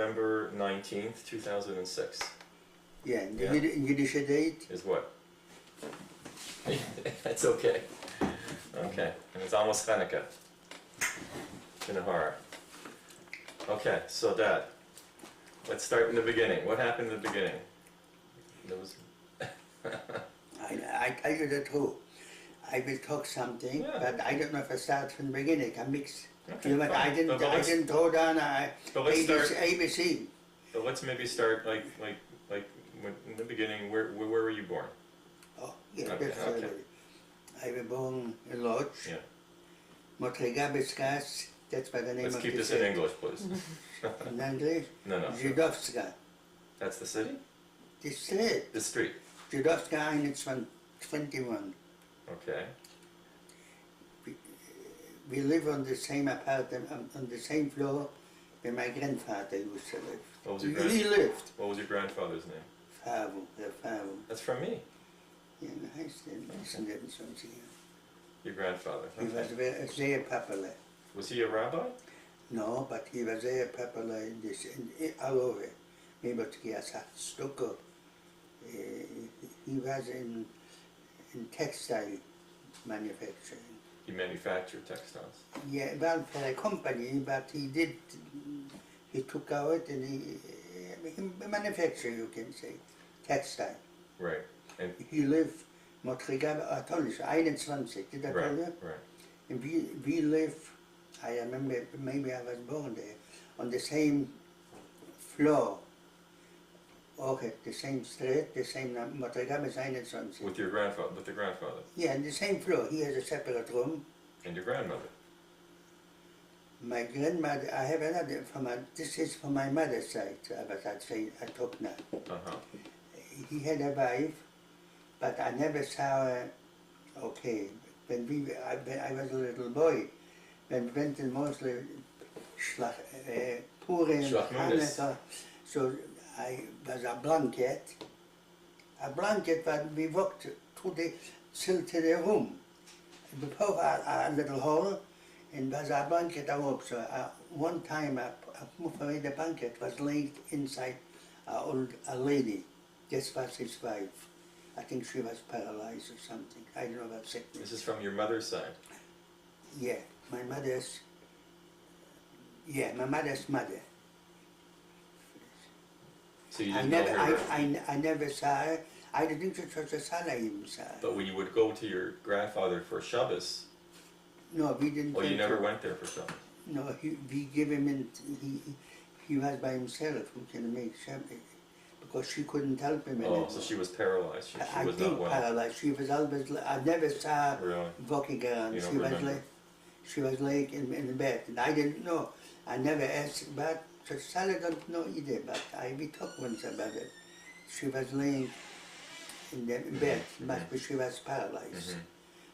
November 19th, 2006. Yeah, the Yeah. Yiddish date. Is what? It's okay. Okay, and it's almost Hanukkah. In a horror. Okay, so Dad, let's start in the beginning. What happened in the beginning? There was. I tell you the truth. I will talk something, Yeah. but I don't know if I start from the beginning. I mix. Okay, You know what? fine. I didn't. But I let's- didn't throw down But let's start. ABC. But let's maybe start like in the beginning. Where were you born? Oh, yeah, Okay, that's okay. I was born in Lodz. Yeah. Motrigabiskas. That's by the name Let's of keep the this in city. English, please. In English, No, no. Żydowska. That's the city. The street. The street. Żydowska 21. Okay. We live on the same apartment, on the same floor where my grandfather used to live. What was your He lived. What was your grandfather's name? Favo. That's from me. Yeah, heißt der 1920. Your grandfather. He was Okay. very popular. Was he a rabbi? No, but he was very popular in this, all over. Maybe as a stucco. He was in textile manufacturing. He manufactured textiles. Yeah, well, for a company, but he took out and he manufactured, you can say, textile. Right. And He lived, Motrigab, I told you, 21, did I tell right. you? Right. And we live, I remember, maybe I was born there, on the same floor. Okay, the same street, the same, Motrigab is 21. With your grandfather. With the grandfather. Yeah, on the same floor. He has a separate room. And your grandmother. My grandmother, I have another, this is from my mother's side, I talk now. Uh-huh. He had a wife, but I never saw her, okay, when I was a little boy, when we went in mostly Purim, Schlachnunis. Hanukkah, so I was a blanket, but we walked till to the room. Before a little hole, and was a blanket up. So one time I moved away the blanket, was laid inside a lady. This was his wife. I think she was paralyzed or something. I don't know about sickness. This is from your mother's side. Yeah, my mother's mother. So you I didn't know never, her. I never saw her. I didn't think it was a Salah even saw her. But when you would go to your grandfather for Shabbos, No, we didn't. well, you think never so. went there for Shabbos. No, we give him in. He was by himself. Who can make Shabbat? Because she couldn't help him Oh, anymore. so she was paralyzed. She I was think not well. paralyzed. She was always. I never saw her Really? walking around. You don't She was remember? like, she was like in the bed, and I didn't know. I never asked, but Sally don't know either. But we talked once about it. She was laying in the bed, but she was paralyzed.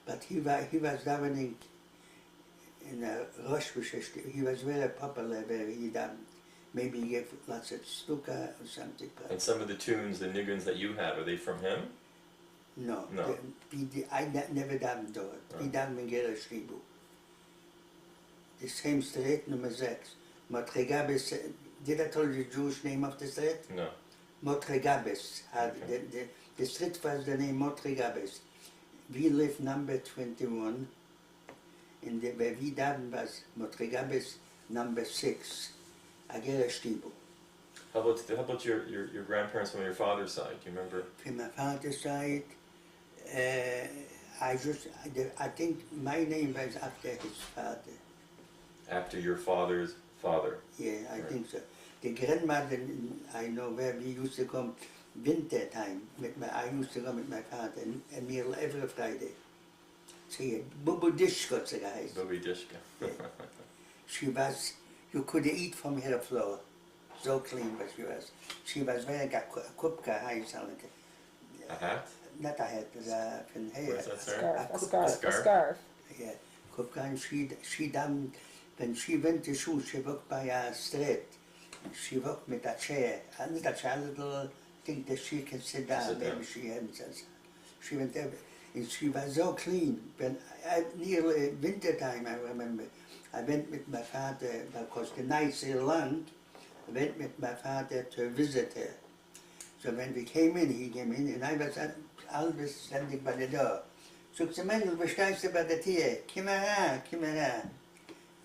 But he was davening in a Rosh Hashanah. He was very popular where he davened. Maybe he gave lots of stuka or something. But And some of the tunes, the niggins that you have, are they from him? no, No. never davened there. He Oh. davened in Gerish Ribu. The same street, number 6. Motregabes, did I tell you the Jewish name of the street? No. Motregabes. Okay. The street was the name Motregabes. We live number 21, and where we davened was Motregabes number 6, Agera Stibu. How about your grandparents from your father's side? Do you remember? From my father's side, I think my name was after his father. After your father's father. Yeah, I Right. think so. The grandmother, I know where we used to come winter time. I used to come with my father and meal every Friday. See, Bubudishko, sie geheißen. Bobby Dishka. She was, you could eat from her floor. So clean was she was. She was wearing a kupka, A hat? not a hat, but from hair. What is that, sir? Scarf, a kupka. scarf, a scarf. Yeah, kupka, and she done, when she went to school, she worked by a street. She worked with a chair, a little thing that she can sit down, Sit down. maybe she hadn't. She went there, and she was so clean. When nearly winter time, I remember, I went with my father because the nights are long. went with my father to visit her. So when we came in, he came in, and I was always standing by the door. So she Mendel, was stehst du bei der Tür? Komm herein, komm herein.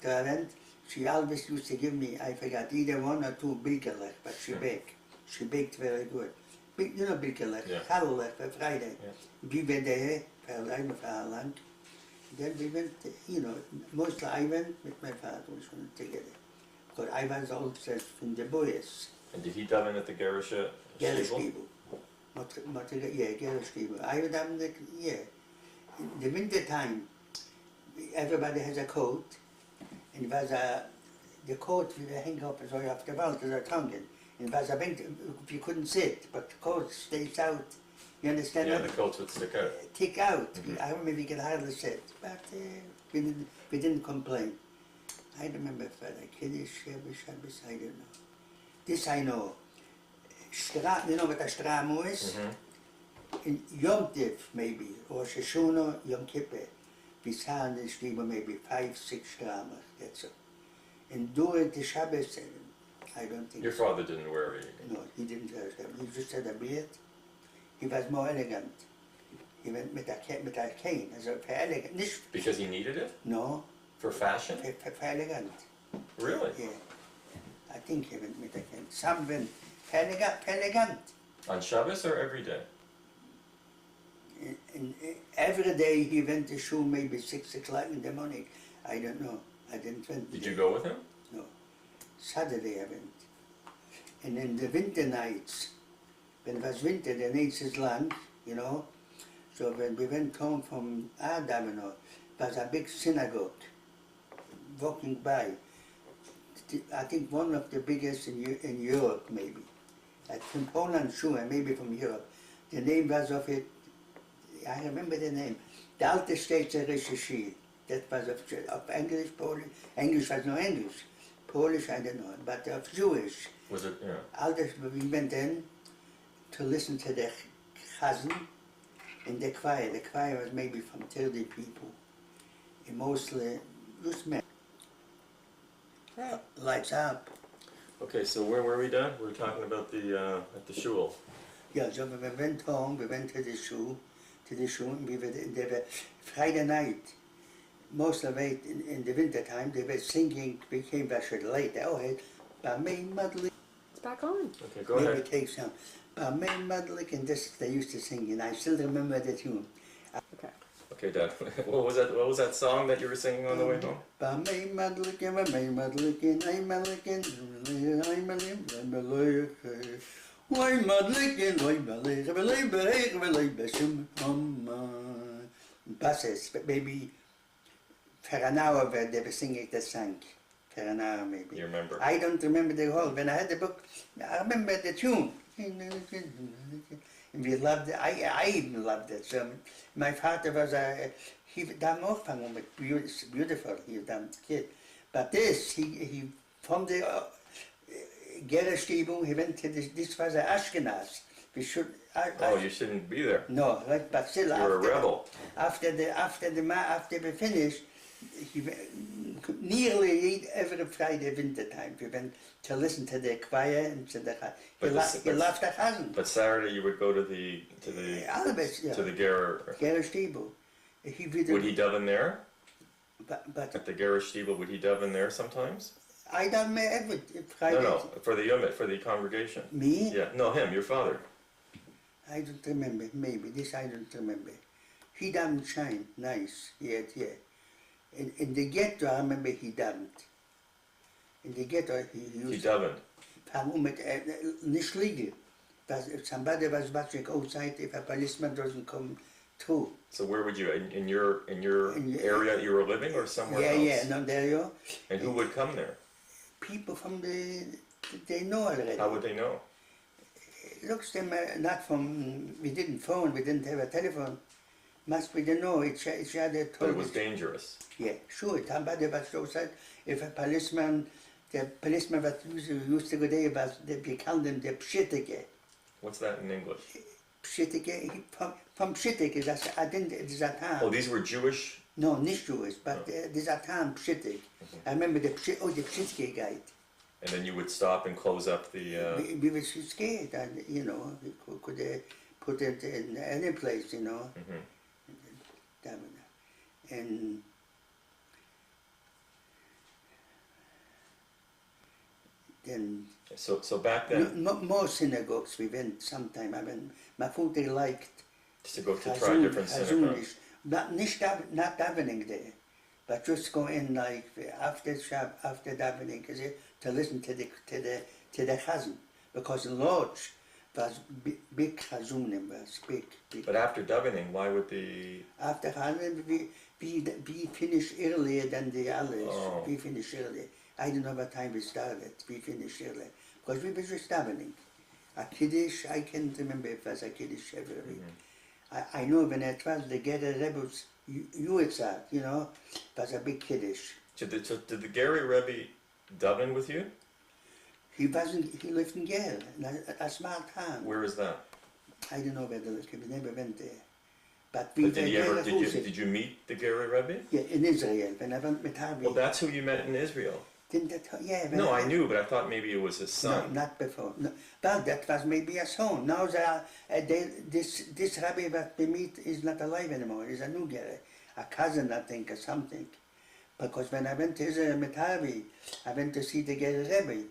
So I went, she always used to give me, I forgot, either one or two bilkelech, but she baked. She baked very good. You know bilkelech, chalolech for Friday. We were there for a long. Then we went, you know, mostly I went with my father, we went together. Because I was also from the boys. And did he dive in at the Gerrische Gerrischstiebel. Yeah, Gerrischstiebel. I would have the, yeah. In the winter time, everybody has a coat, and it was the coat we hang up so off the wall to the tongue. And it was a big, you couldn't sit, but the coat stays out. You understand? Yeah, the coats would stick out. Tick out. I remember we could hardly sit, but we didn't complain. I remember for the Kiddush, Shabbos, I don't know. This I know. You know what a Stramo is? In Yom Tiv, maybe, or Sheshona, Yom Kippur, we saw in the Stiebel maybe 5-6 Stramos, that's all. And during the Shabbos, I don't think. Your father didn't wear it? No, he didn't wear it. He just had a beard. He was more elegant. He went with a cane, also for elegant. Because he needed it? No. For fashion? For elegant. Really? Yeah. I think he went with a cane. Some went for elegant. On Shabbos or every day? And every day he went to shul maybe 6 o'clock in the morning. I don't know. I didn't went. Did you go with him? No. Saturday I went. And in the winter nights, when it was winter, the nights is long, you know. So when we went home from Adamino, there was a big synagogue walking by. I think one of the biggest in Europe, maybe. From Poland, sure, maybe from Europe. The name was of it, I remember the name, the Alte Städterische Schule. That was of English, Polish. English was no English. Polish, I don't know, but of Jewish. Was it, yeah. We went in to listen to the chazan and the choir. The choir was maybe from 30 people. And mostly just men. Lights up. Okay, so where were we, Dad? We were talking about the at the shul. Yeah, so when we went home, we went to the shul, and we were there Friday night. Most of it in the winter time, they were singing, we came back late. Oh, It's back on. Okay, go ahead. Maybe take some. And this they used to sing, and I still remember the tune. Okay. Okay, Dad. What was that song that you were singing on the way home? Buses, but maybe for an hour they were singing the song. For an hour maybe. You remember? I don't remember the whole. When I had the book, I remember the tune. And we loved it. I even loved it. So my father was he damn aufgefangen with beautiful. He was damn kid. But this, he from the Gerrischstiebel, he went to this was a Ashkenaz. We should. You shouldn't be there. No, right, but still. You're a rebel. After we finished, he nearly every Friday winter time we went to listen to the choir and to the. He loved the chazan. But Saturday you would go to the Gerrischstiebel. Would he dove in there? But At the Gerrischstiebel, would he dove in there sometimes? I done every Friday. No, for the yomit, for the congregation. Me? Yeah, no, him, your father. I don't remember. Maybe this I don't remember. He done shine nice. Yeah. In the ghetto, I remember he didn't. In the ghetto, he used. He didn't. Nicht legal. If somebody was watching outside, if a policeman doesn't come through. So where would you, in your area you were living, or somewhere else? Yeah, in Ontario. And who would come there? People from they know already. How would they know? Looks them not from. We didn't phone. We didn't have a telephone. Must be they know. It's other. But it was dangerous. Yeah, sure. Somebody was outside. If a policeman, the policeman was used to go there, we called them the Pshitike. What's that in English? Pshitike, from Pshitike, that's a town. Oh, these were Jewish? No, not Jewish, but there's a town, Pshitik. I remember the Pshitike guy. And then you would stop and close up the. We were so scared, and you know, we could put it in any place, you know. And then So back then, more synagogues we went sometime. I mean, my father liked just to go to try different synagogues. Not davening there, but just go in like after davening, to listen to the chazan, because the lodge was big chazunim, was big. But after davening, why would the? After chazan, we finished earlier than the others. Oh. We finished early. I don't know what time we started. We finished early because we were just davening. A kiddush, I can't remember if it was a kiddush every week. I know when it was the Gera Rebbe's Yuetzat, you know, it was a big kiddush. Did the Gary Rebbe daven with you? He lived in Gera, a small town. Where is that? I don't know where they lived, we never went there. But But did you meet the Gary Rebbe? Yeah, in Israel, when I went with Harvey. Well, that's who you met in Israel. Didn't that, yeah. No, I knew, but I thought maybe it was his son. No, not before. No. Well, that was maybe a son. Now this Rabbi that we meet is not alive anymore. He's a new guy, a cousin, I think, or something. Because when I went to Israel with Harvey, I went to see the Gera Rebbe.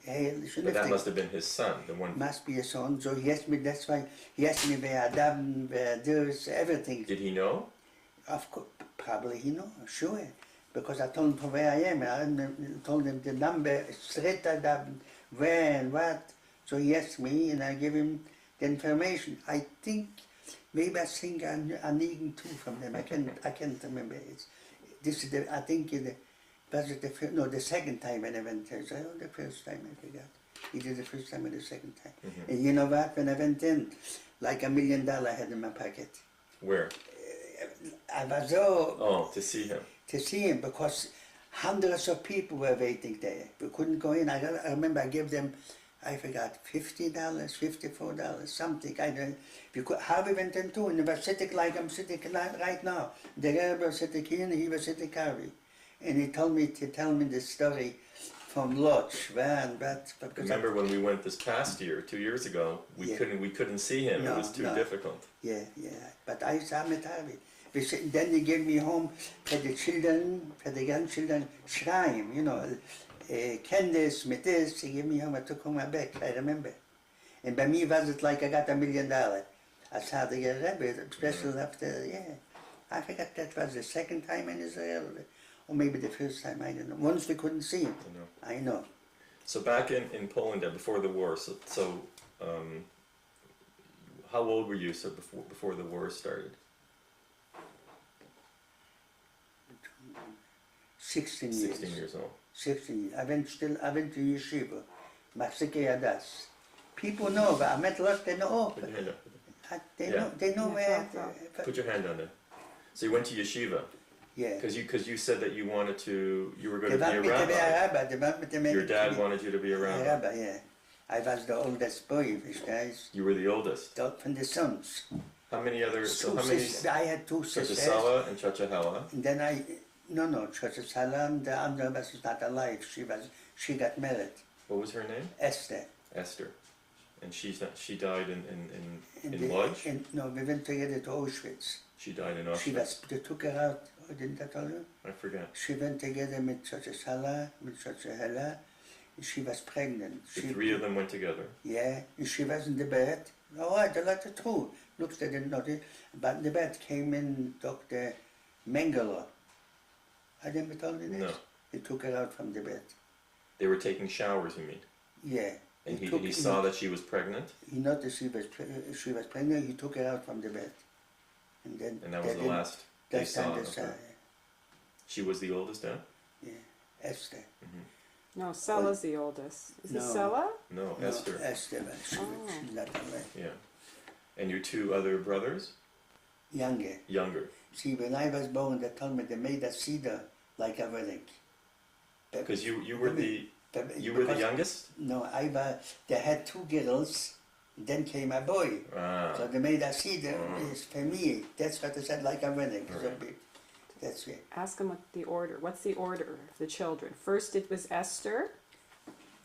But that must have been his son, the one. Must be a son. So he asked me. That's why he asked me where I daven, where there's everything. Did he know? Of course, probably he know. Sure. Because I told him from where I am. I told him the number, straight I daven, where and what. So he asked me, and I gave him the information. I think maybe I sing an even two from them. I can't remember. This is I think was it the second time when I went there. So the first time I forgot. Either the first time or the second time. And you know what? When I went in, like $1 million I had in my pocket. Where? I was so. Oh, to see him. To see him, because hundreds of people were waiting there. We couldn't go in. I remember I gave them, I forgot, $50, $54, something. I don't. How we went in too, and they were sitting like I'm sitting right now. The Rebbe was sitting here, and he was sitting Harvey. And he told me to tell me the story from Lodge. Remember when we went this past year, 2 years ago, we couldn't see him. No, it was too difficult. Yeah. But I saw him at Harvey. Then they gave me home for the children, for the grandchildren, Schreim, you know, Candice, with this, he gave me home, I took home my back, I remember. And by me was it like I got $1 million. I saw the Rebbe, especially after, I forgot that was the second time in Israel, or maybe the first time, I don't know. Once we couldn't see him, I know. So back in Poland before the war, how old were you before the war started? 16 years. 16 years old. 16 years. I went to yeshiva, Maxike Adas. People know, but I met lots, they know. Put your hand up. They know where. Put your hand on it. So you went to yeshiva. Yeah. Because you said that you were going to be a rabbi. Your dad wanted you to be a rabbi. Yeah. I was the oldest boy, guys. You were the oldest. From the sons. How many others? I had two sisters. Chachasala and Chachahela. And then no, Chachasala, the other was not alive. She got married. What was her name? Esther. Esther. And she died in Lodz? No, we went together to Auschwitz. She died in Auschwitz. They took her out, didn't I tell you? I forget. She went together with Chachasala, with Chachahela. She was pregnant. The three of them went together? Yeah, she was in the bed. Oh, I don't like the truth. Looks, they didn't know it. But in the bed came in Dr. Mendel. I never told you this? No. He took her out from the bed. They were taking showers, you mean? Yeah. And he saw that she was pregnant? He noticed she was pregnant, he took her out from the bed. And that was the last they saw her. She was the oldest, huh? Yeah, Esther. No, Sella's the oldest. Is it Sella? No, Esther. Esther, she's not alive. Yeah. And your two other brothers? Younger. See, when I was born, they told me they made a cedar like a wedding. Because you were the youngest? No, they had two girls, then came a boy. So they made a cedar for me. That's what they said, like a wedding. So big. That's it. Ask him what the order. What's the order of the children? First it was Esther.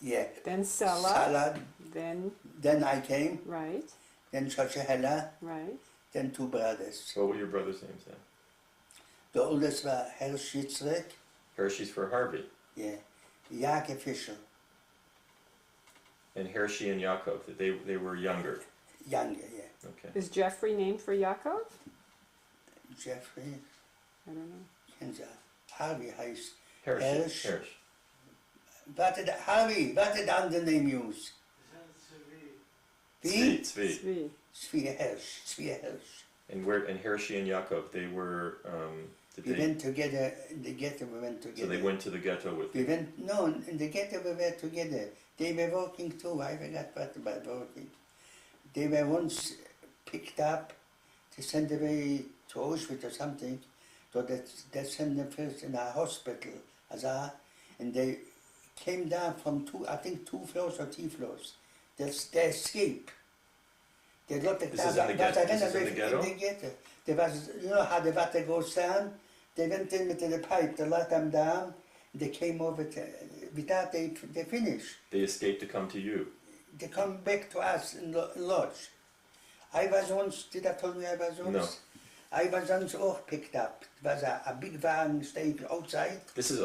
Yeah. Then Sella. Salad. Then, Then I came. right, Then Hella. right. Then two brothers. What were your brothers' names then? The oldest was Hershey Schützrich. Hershey's for Harvey. Yeah. Jakob Fischer. And Hershey and Yaakov, they were younger. Younger, yeah. Okay. Is Jeffrey named for Yaakov? Jeffrey. I don't know. Kennen Sie. Harvey heißt. Hershey. Hersh. Harvey, what did the other name use? Wie? Tzvi. Zvi. Zvi Hersh. And Hershey and Yaakov, they were, We went together in the ghetto, we went so together. they went to the ghetto with We you. went, no, in the ghetto we were together. They were working too, I forgot what about working. They were once picked up to send away to Auschwitz or something, so they sent them first in a hospital, and they came down from I think 2 floors or 3 floors. They escaped. They got the This is in the ghetto? This is in the ghetto? In the ghetto. There was, you know how the water goes down? They went in with the pipe, they let them down, they came over without they finished. They escaped to come to you. They come back to us in Lodge. I was once, did I tell you I was once? No. I was once auch picked up. It was a big wagon staying outside. This is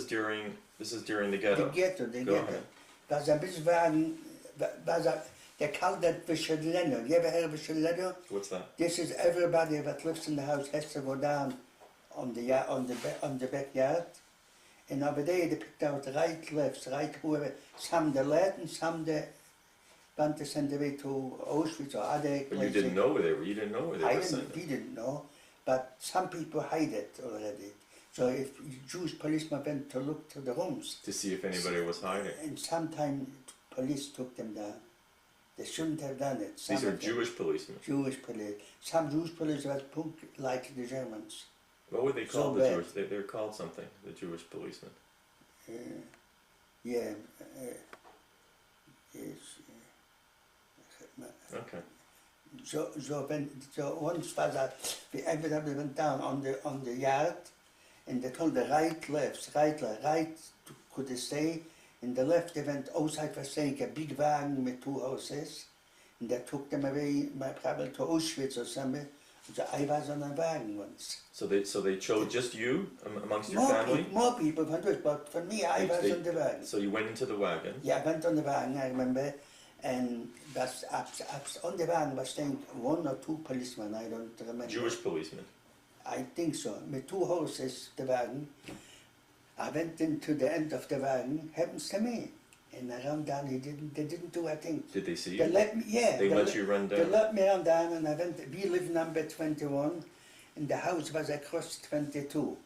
during the The ghetto. ghetto. Go ahead. It was a big wagon, they called that Vishaleno. You ever heard of Vishaleno? What's that? This is everybody that lives in the house has to go down on the backyard. And over there they picked out right, left, right, whoever. Some the lad and some the want to send away to Auschwitz or other places. But you didn't know where they were. You didn't know where they were sent. We didn't know, but some people hide it already. So if Jewish policemen went to look to the rooms, To see if anybody was hiding. and sometimes police took them down. They shouldn't have done it. These are Jewish policemen. Jewish police. Some Jewish police was punk like the Germans. What would they So call the bad. Jewish? They're called something. The Jewish policemen. Yeah. Yes. Okay. So once was everybody went down on the yard, and they told the right, left, right could stay, and the left they went outside for saying a big wagon with 2 houses, and they took them away, probably to Auschwitz or somewhere. So I was on a wagon once. So they chose just you amongst your family. More people from this, but for me I was on the wagon. So you went into the wagon. Yeah, I went on the wagon, I remember, and that's on the wagon was staying 1 or 2 policemen, I don't remember. Jewish policemen. I think so. With 2 horses, the wagon. I went into the end of the wagon, happens to me. And I ran down, they didn't do a thing. Did they see They you? let me, yeah. They let you run They down. let me run down, and I went, we lived number 21, and the house was across 22.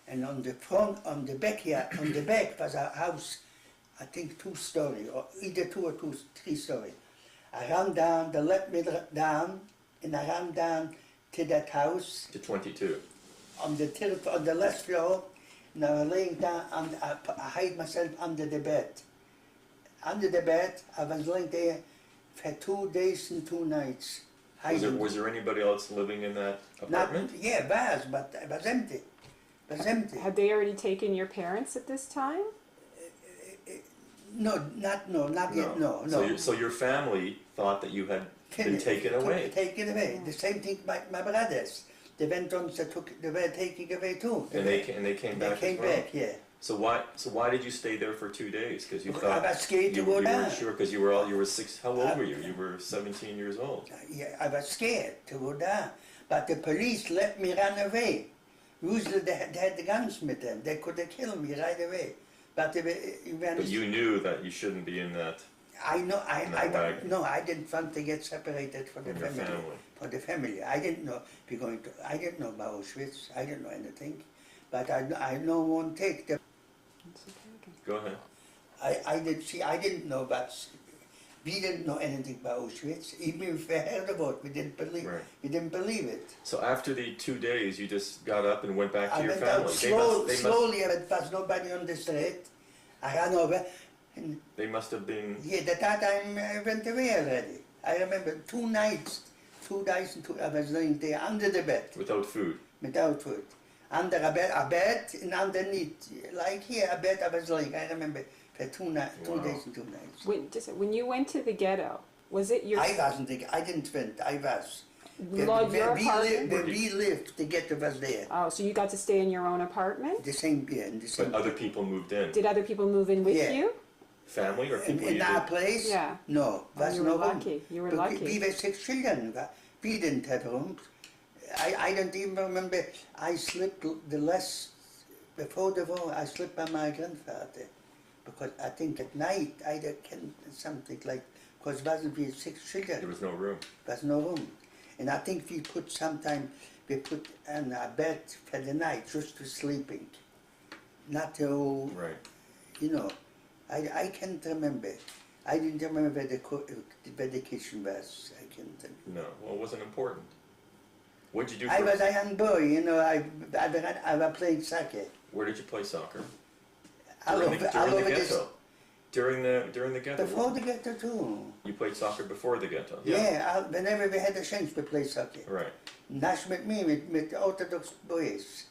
And on the front, on the back was a house, I think 2-story, or either 2 or 3-story. I ran down, they let me down, and I ran down to that house To 22. on the last floor, and I was laying down, and I hid myself under the bed. Under the bed, I was laying there for 2 days and 2 nights. Was there anybody else living in that apartment? Yeah, but it was empty. It was empty. Had they already taken your parents at this time? Not yet, no. So your family thought that you had been taken away. Taken away. The same thing my brothers. They went on, they were taken away too. And they came back. They came as well. back, yeah. So why did you stay there for 2 days? Because you I thought was scared to you go weren't down. sure because you were 6. How old were you? You were 17 years old. Yeah, I was scared to go down. But the police let me run away. Usually they had the guns with them. They could have killed me right away. But But you knew that you shouldn't be in that. I know. wagon. No, I didn't want to get separated from the From your family. family. For the family, I didn't know we're going to. I didn't know about Auschwitz. I didn't know anything, but I know one take the. It's okay. Go ahead. I didn't know, but we didn't know anything about Auschwitz. Even if we heard about it, we didn't believe. Right. We didn't believe it. So after the 2 days, you just got up and went back to I your went family. out slowly. There was nobody on the street. I ran over, and They must have been. yeah, that time I went away already. I remember 2 nights, 2 days and 2. I was laying there under the bed Without food. without food. Under a bed, and underneath, like here, a bed I was laying. I remember for 2 Wow. days and 2 nights. When you went to the ghetto, was it your I didn't went, I was. Lord, your apartment? Where we lived, the ghetto was there. Oh, so you got to stay in your own apartment? The same, yeah, in the same. But other people moved in. Did other people move in with Yeah. you? Family or people In you our did? place? Yeah. No, Oh, was you were no room. lucky. You were But lucky. We were 6 children. We didn't have rooms. I don't even remember. I slept the last, before the war, I slept by my grandfather. Because I think at night I can something like, because wasn't we 6 children? There was no room. There's no room. And I think we put on a bed for the night just to sleeping. Not to, Right. you know, I can't remember. I didn't remember where the kitchen was. I can't remember. No. Well, it wasn't important. What did you do I first? was a young boy, you know, I was playing soccer. Where did you play soccer? All During over, the, all during over the this, ghetto. During the ghetto. before the ghetto too. You played soccer before the ghetto. Whenever we had a chance to play soccer. Right. Not with me, with the Orthodox boys.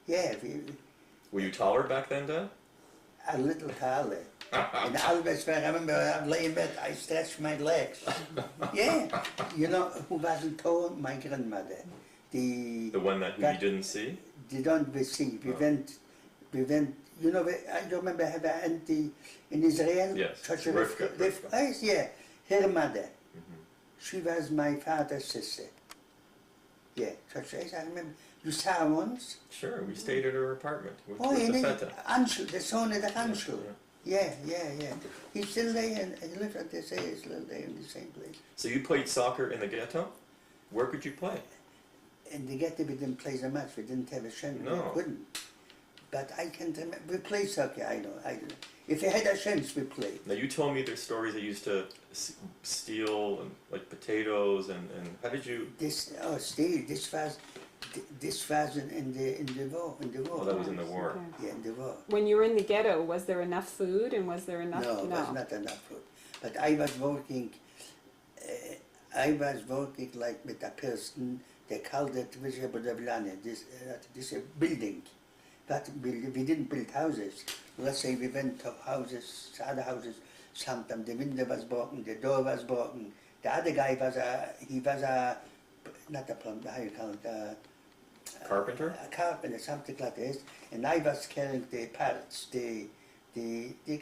Yeah, Were you taller back then, Dad? a little taller. And always when I remember I lay in bed, I stretched my legs. Yeah, you know who wasn't tall? My grandmother. The one that That- you didn't see? They don't see. We Oh. went. You know, I remember I have an auntie in Israel. Yes, Church of Rivka. Yeah, her mother. Mhm. She was my father's sister. Yeah, Church of I remember. You saw her once? Sure, we stayed at her apartment with, Oh, with yeah, the yeah. feta. Anshul, the son of the Anshul. Yeah. Yeah. He's still there, and he lives at this age, still there in the same place. So you played soccer in the ghetto? Where could you play? In the ghetto, we didn't play so much. We didn't have a chance. No. We couldn't. But I can't remember. We played soccer. I know. If we had a chance, we played. Now you told me there's stories that you used to steal and, like potatoes and how did you? Still, this was in the war. Oh, that was in the war. Okay. Yeah, in the war. When you were in the ghetto, was there enough food and was there enough? No, was not enough food. But I was working. Like with a person. They called it this a building. We didn't build houses. Let's say we went to other houses. Sometimes the window was broken, the door was broken. The other guy was not a plumber, how you call it? Carpenter? A carpenter, something like this. And I was carrying the parts, the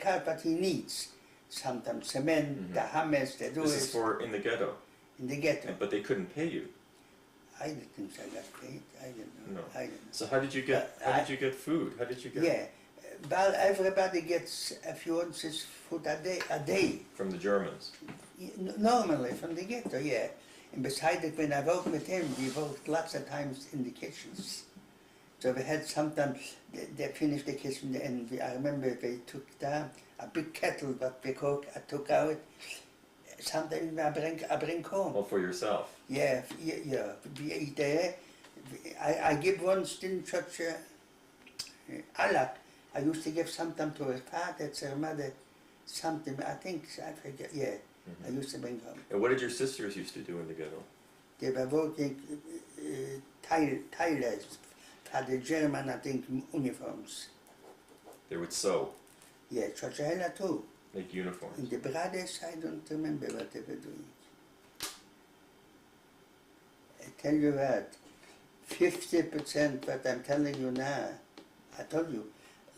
part that he needs. Sometimes cement, the hammers, the doors. This is for in the ghetto. In the ghetto. But they couldn't pay you. I didn't think I got paid. I didn't know. No. I didn't know. So how did you get food? How did you get Yeah, well, everybody gets a few ounces food a day. from the Germans? Normally from the ghetto, yeah. And besides it, when I worked with him, we worked lots of times in the kitchens. So we had sometimes, they finished the kitchen, and I remember they took down a big kettle that we cook, I took out. Sometimes I bring home. Well, for yourself. Yeah, we eat there. I give once in church, alak. I used to give something to her father, to her mother, something, I think, I forget, yeah. I used to bring home. And what did your sisters used to do in the ghetto? They were working tailors for the German, I think, uniforms. They would sew, Yeah, church too. make uniforms. And the brothers, I don't remember what they were doing. I tell you what, 50% what I'm telling you now, I told you,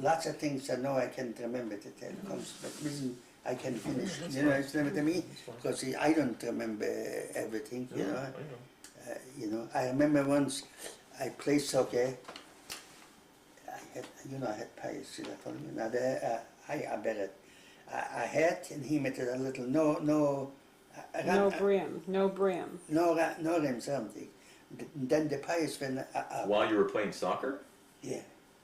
lots of things I know I can't remember to tell, but listen, I can finish. You know what I mean? Because I don't remember everything, you know. I know. I remember once I played soccer. I had pies. I told you. Now I bet it. I had, and he made it a little no brim. no rim something. Then the pies went up. While you were playing soccer? Yeah.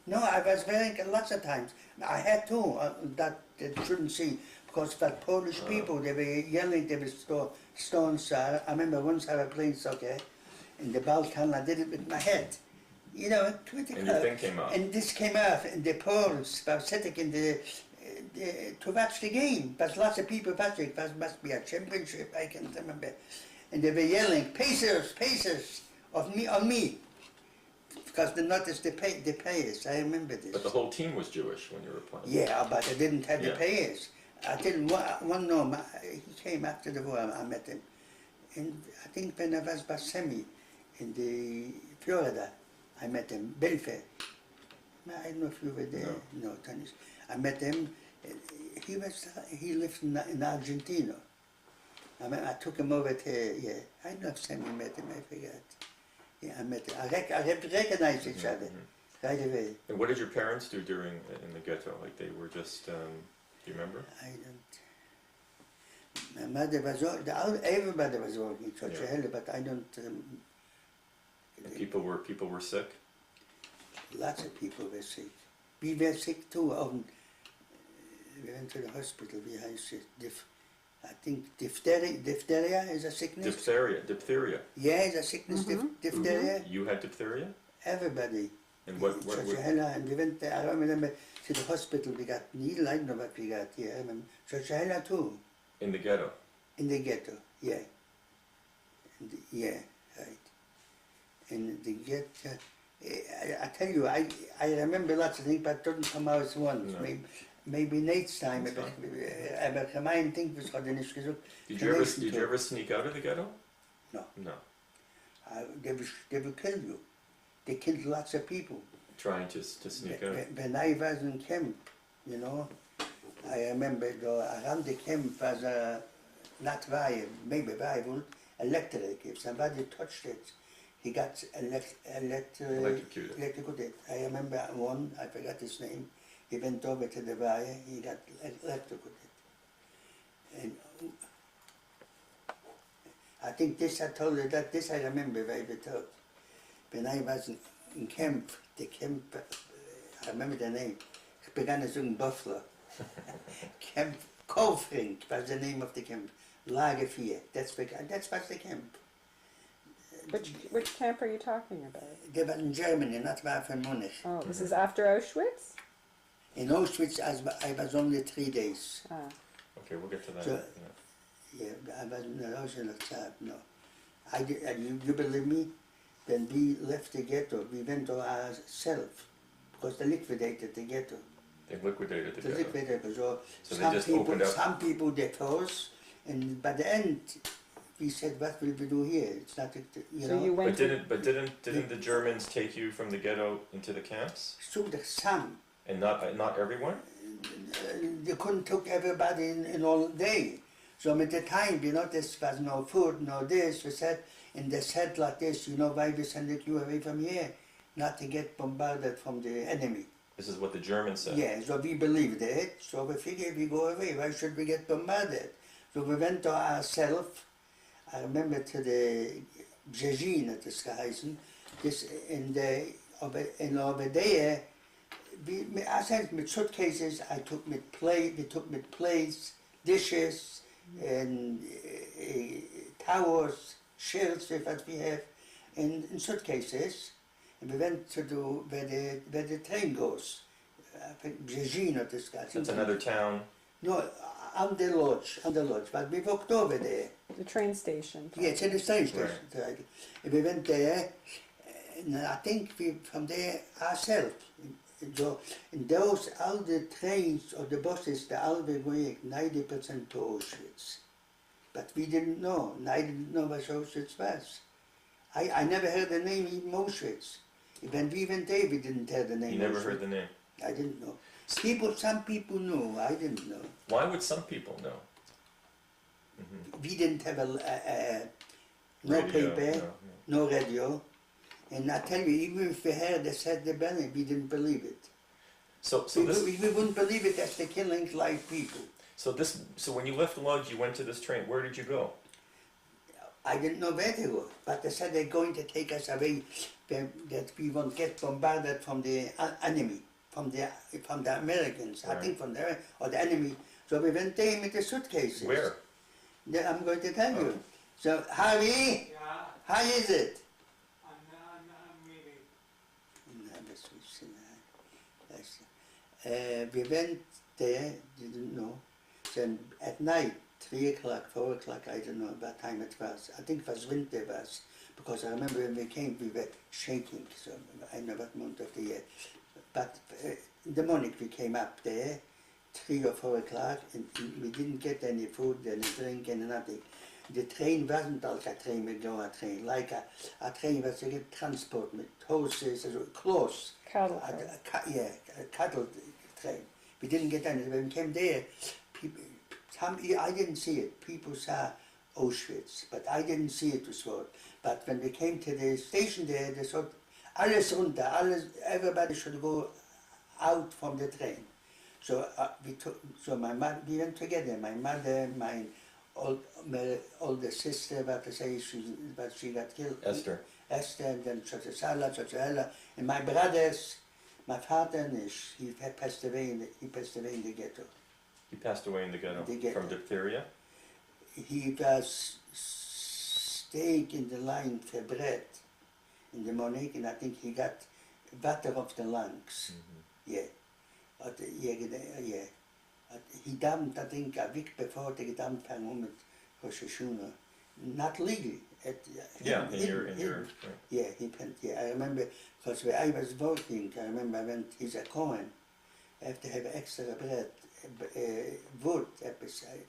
No, I was wearing it lots of times. I had to, that they shouldn't see, because that Polish people, they were yelling, they were stones. I remember once I was playing soccer in the Balkan, I did it with my head. You know, critical. And your thing came out. And this came out, and the Poles were sitting in to watch the game. But lots of people watching, it must be a championship, I can't remember. And they were yelling, Pacers, Pacers, on me. because they noticed the payers. I remember this. But the whole team was Jewish when you were playing. Yeah, but I didn't have the Yeah. payers. I didn't one no. He came after the war. I met him, and I think when I was Bassemi in the Florida, I met him. Belfair. I don't know if you were there. No, Tanis. I met him. He lived in Argentina. I took him over to, yeah, I don't know if Sammy met him, I forgot. Yeah, I met him. I recognized each other right away. And what did your parents do during in the ghetto? Like they were just, do you remember? I don't. My mother was, everybody was working in Church Yeah. but I don't. And people were sick? Lots of people were sick. We were sick too. We went to the hospital. We had I think diphtheria is a sickness. Diphtheria. Yeah, it's a sickness, diphtheria. You had diphtheria? Everybody. And what and we went there, I remember to the hospital, we got needle, I don't know what we got here. I remember Church too. in the ghetto? In the ghetto, yeah. Yeah, right. In the ghetto, I tell you, I remember lots of things, but it doesn't come out at once. No. Maybe next time, That's aber gemein think was hat nicht gesagt. Did you ever sneak out of the ghetto? No. No. They will kill you. They killed lots of people. Trying to sneak out? When I was in camp, you know, I remember around the camp was not wire, maybe wire, electric. If somebody touched it, he got electrocuted. I remember one, I forgot his name. He went over to the wire, he got electrocuted. And I think this, I told you that, this I remember very well. When I was in camp, the camp, I remember the name, ich begann zu sagen Buffalo. Camp Kovring was the name of the camp. Lager 4, that's was the camp. Which camp are you talking about? They were in Germany, not far from Munich. Oh, this is after Auschwitz? In Auschwitz, I was only 3 days. Ah. Okay, we'll get to that. So, yeah, I was in Auschwitz, no. You believe me? When we left the ghetto, we went to ourselves, because they liquidated the ghetto. They liquidated the They ghetto. liquidated, so So they just opened up. some people they closed, and by the end, we said, what will we do here? It's not, you So know. you went But didn't the Germans take you from the ghetto into the camps? So some. And not everyone? They couldn't took everybody in all day. So at the time, you know, there was no food, no this. We said, and they said like this, you know, why we send you away from here? Not to get bombarded from the enemy. This is what the Germans said. Yeah, so we believed it. So we figured we go away. Why should we get bombarded? So we went to ourselves. I remember to the Zaidy, it is geheißen. This over there. I said with suitcases, we took with plates, dishes, and towels, shells, if what we have, in suitcases. And we went to where the train goes. I think Zaidy, it is geheißen. That's another town. No, on the lodge, but we walked over there. the train station. Yeah, it's in the train station. Right. And we went there, and I think we from there ourselves. So in those, all the trains or the buses, they all were going 90% to Auschwitz. But we didn't know, and I didn't know what Auschwitz was. I never heard the name even Auschwitz. When we went there, we didn't hear the name. You never Auschwitz. heard the name. I didn't know. Some people knew, I didn't know. Why would some people know? We didn't have no Radio, paper, no radio. And I tell you, even if we heard they said the banner, we didn't believe it. So We wouldn't believe it as the killing live people. So when you left Lodz, you went to this train. Where did you go? I didn't know where to go, but they said they're going to take us away, that we won't get bombarded from the enemy, from the Americans, Right. I think from there, or the enemy. So we went there with the suitcases. Where? Yeah, I'm going to tell you. Okay. So, Harry, Yeah, how is it? I'm reading. We went there, didn't know. Then at night, 3 o'clock, 4 o'clock, I don't know what time it was. I think it was winter, because I remember when we came, we were shaking, so I know what month of the year. But in the morning we came up there, 3 or 4 o'clock, and we didn't get any food, any drink, and nothing. The train wasn't like a train, a train, like a train was a transport with horses, clothes. Cattle. A cattle train. We didn't get any. When we came there, people, I didn't see it. People saw Auschwitz, but I didn't see it as well. But when we came to the station there, they said, alles runter, everybody should go out from the train. So we went together. My mother, my older sister, she got killed. Esther. Esther, and then Ella, and my brothers, my father, he passed away in the ghetto. He passed away in the ghetto, from diphtheria? He was staying in the line for bread in the morning, and I think he got water of the lungs. Mm-hmm. Yeah. He damped, I think, a week before the gedampt hang mit Rosh Hashanah. Not legally. In your right. Yeah, I remember, because where I was working, I remember I went, he's a Cohen, I have to have extra bread, wood,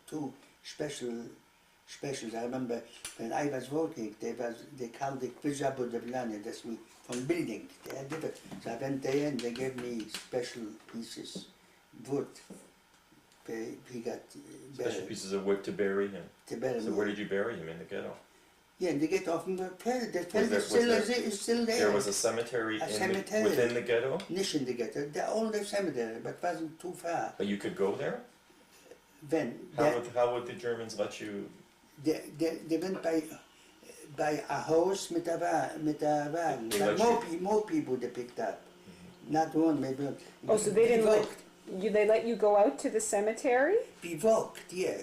2 specials. I remember when I was working, they called it Kvizabu de Blane, that's me, from building. They had different. So I went there and they gave me special pieces, wood. He got buried. Special pieces of wood to bury him. To bury so him. Where did you bury him? In the ghetto? Yeah, in the ghetto of the is still there. There was a cemetery, within the ghetto? Not in the ghetto, the older cemetery, but wasn't too far. But you could go there? When? How would the Germans let you? They went by a house with a wagon. But more people they picked up. Mm-hmm. Not one, maybe one. Oh, so they didn't they let you go out to the cemetery? We walked, yeah.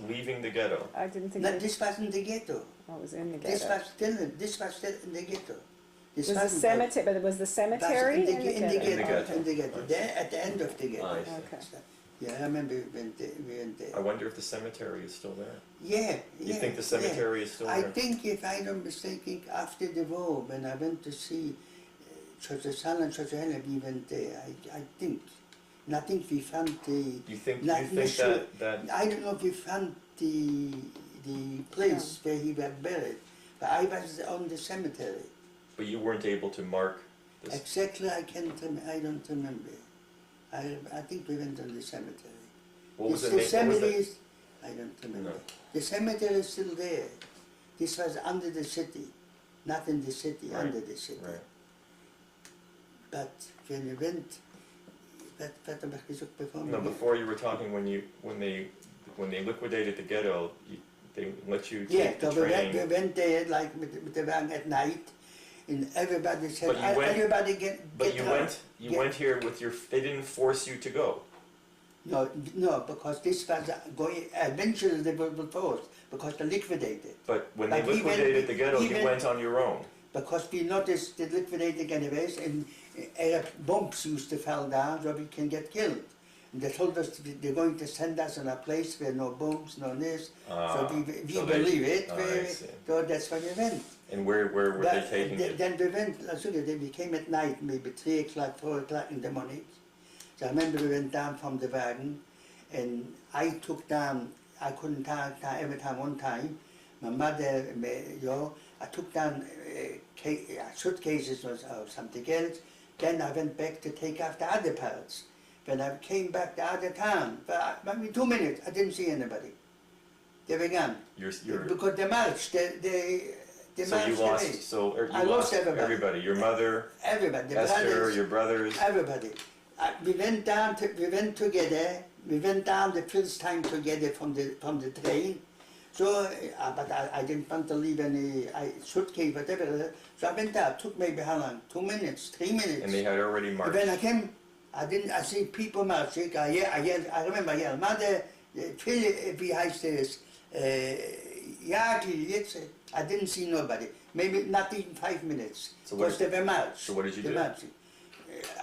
Leaving the ghetto? I didn't think this wasn't the ghetto. Oh, it was in the ghetto. This was still in the ghetto. Was the cemetery, but was the cemetery in the ghetto. There at the end of the ghetto. Okay. Yeah, I remember we went there. I wonder if the cemetery is still there. Yeah. You think the cemetery is still there? I think, if I'm not mistaken, after the war, when I went to see Church and Church we went there, I think. And I think we found the... You think that... I don't know if we found the place where he was buried, but I was on the cemetery. But you weren't able to mark this? Exactly, I don't remember. I think we went on the cemetery. What was the cemetery? I don't remember. No. The cemetery is still there. This was under the city, not in the city, right. Under the city. Right. But when we went, before you were talking when they liquidated the ghetto, they let you take the train. We went there like with the wagon at night, and everybody said, everybody get you went here with they didn't force you to go. No, because this was going, eventually they were forced, because they liquidated. But when they liquidated the ghetto, you went on your own. Because we noticed the liquidating anyways, and bombs used to fall down so we can get killed. And they told us they're going to send us in a place where no bombs, no this. So we believe it. So that's where we went. And where were they taking you? Then we went, we came at night, maybe 3 o'clock, 4 o'clock in the morning. So I remember we went down from the wagon, and I took down, I couldn't take every time one time. My mother, I took down suitcases or something else. Then I went back to take off the other parts. When I came back the other time, maybe 2 minutes, I didn't see anybody. They were gone. Because they marched, they so you lost, I lost everybody. Your mother, everybody, Esther, brothers, your brothers. Everybody. We went together. We went down the first time together from the train. So, but I didn't want to leave any suitcase, whatever. So I went down. It took maybe how long? 2 minutes, 3 minutes. And they had already marched. When I came, I see people marching. I remember I yelled, Mother, wie heißt es? Jetzt. I didn't see nobody. Maybe not even 5 minutes. Because they were marched. So what did you do?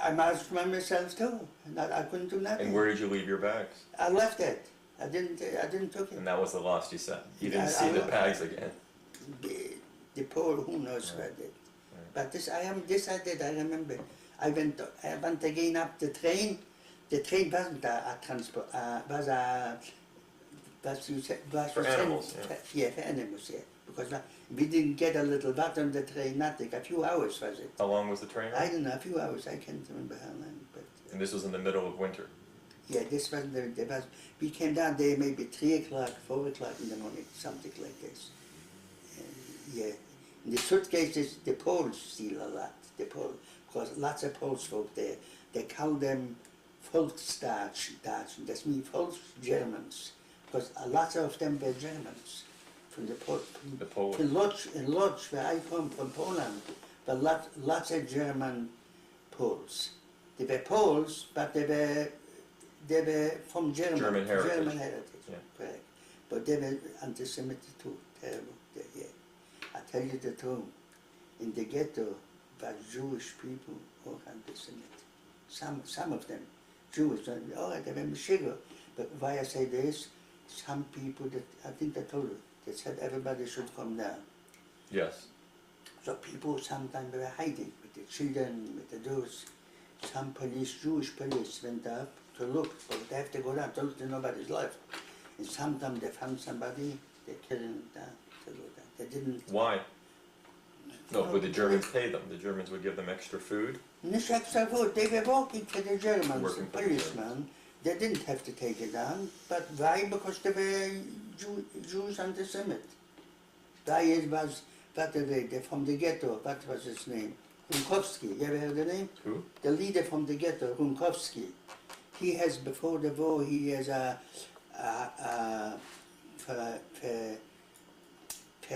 I marched by myself too. I couldn't do nothing. And where did you leave your bags? I left it. I didn't took it. And that was the loss you said. You didn't see the bags again. the Pole, who knows Right. where I did. Right. But I did, I remember. I went again up the train. The train wasn't a transport, For animals, yeah, for animals, yeah. Because we didn't get a little water on the train, nothing. A few hours was it. How long was the train I ride? don't know, a few hours. I can't remember how long, but And this was in the middle of winter. yeah, this was we came down there maybe 3 o'clock, 4 o'clock in the morning, something like this. Yeah, in the suitcases, the Poles steal a lot. The Poles, because lots of Polish folk there. They call them Volksdeutschen. That means Volks Germans, because a lot of them were Germans from the Pol. The Polish. In Lodz, where I come from, Poland, but lots of German Poles. They were Poles, but they were from German. German heritage. German heritage, Yeah. correct. But they were anti-Semitic too, terrible. Yeah. I tell you the truth, in the ghetto, were Jewish people who anti-Semitic. Some of them, Jewish, they were Meshigo. But why I say this, some people that, I think I told you, they said everybody should come down. Yes. So people sometimes were hiding with the children, with the doors. Some police, Jewish police, went up to look, but they have to go down to look to nobody's life. And sometimes they found somebody, they killed them down to go down. They didn't. Why? No, would the Germans pay them? The Germans would give them extra food? Nicht extra food. They were working for the Germans, Working the for the policemen. They didn't have to take it down. But why? Because they were Jews anti-Semit. Why was, what were they from the ghetto, what was his name? Runkowski, you ever heard the name? Who? The leader from the ghetto, Runkowski. He has, before the war, he has for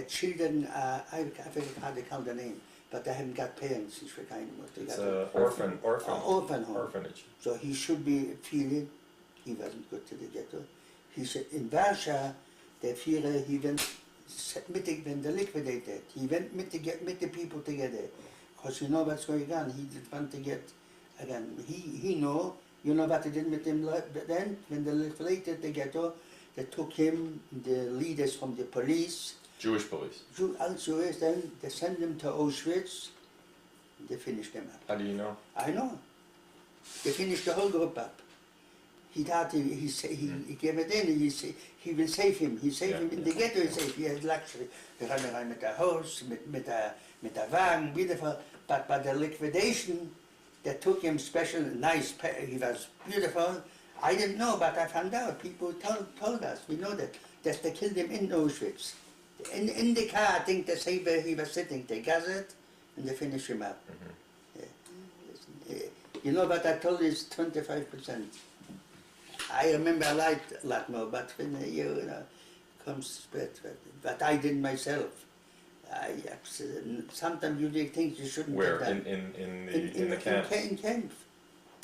children, I forget how they call the name, but they haven't got parents, ich weiß nicht what they It's got. a orphan Orphan home. orphanage. So he should be feeling, he wasn't good to the ghetto. He said, in Warschau, der Führer, he went, when they liquidated, he went with the people together. Because you know what's going on, he didn't want to get, again, he know, you know what they did with him then, when they liquidated the ghetto, they took him, the leaders from the police, Jewish police. also then they sent them to Auschwitz, they finished them up. How do you know? I know. They finished the whole group up. He thought he gave it in, he will save him. He saved him in the ghetto, he saved. He had luxury. They ran around with a house, with a wagon, beautiful. But by the liquidation, they took him special, nice, he was beautiful. I didn't know, but I found out. People told us, we know that they killed him in Auschwitz. In the car, I think they say where he was sitting, they gas it, and they finish him up. You know what I told you is 25%. I remember a lot more, but when you know, comes, but I did myself. Sometimes you do things you shouldn't Where? have done. In the camps? In camps.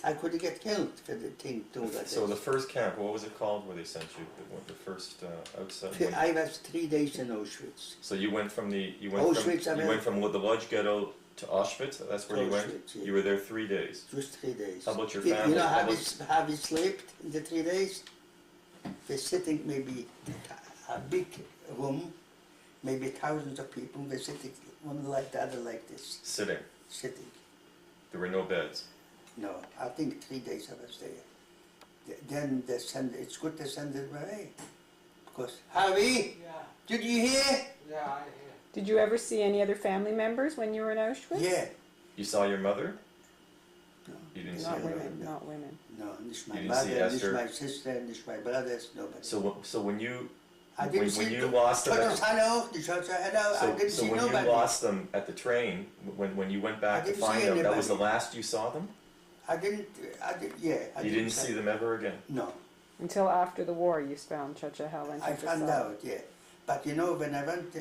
I could get killed for the thing too. So the first camp, what was it called where they sent you? The first outside? I was 3 days in Auschwitz. So you went from the Auschwitz, I you went from the Lodz ghetto to Auschwitz. That's where you went. Auschwitz, yeah. You were there 3 days. Just 3 days. How about your You family? know How how we slept in the 3 days? We're sitting maybe a big room, maybe thousands of people. We're sitting one like the other like this. Sitting. Sitting. There were no beds. No, I think 3 days I was there. Then they send. It's good to send it away, because Harvey, Yeah, did you hear? yeah, I hear. Did you ever see any other family members when you were in Auschwitz? Yeah. You saw your mother? No. You didn't see Not your mother. women, not women. No, this my You didn't see mother, this Esther? my sister, this my brothers, nobody. So when you I didn't when see you lost them Todos at hello, the church hello, I didn't so see when nobody. you lost them at the train, when you went back I to didn't find see them, that was the anybody. last you saw them? I didn't, yeah. I You didn't see them ever again? No, Until after the war, you found Chacha Helen. I found out, yeah. But you know, when I went,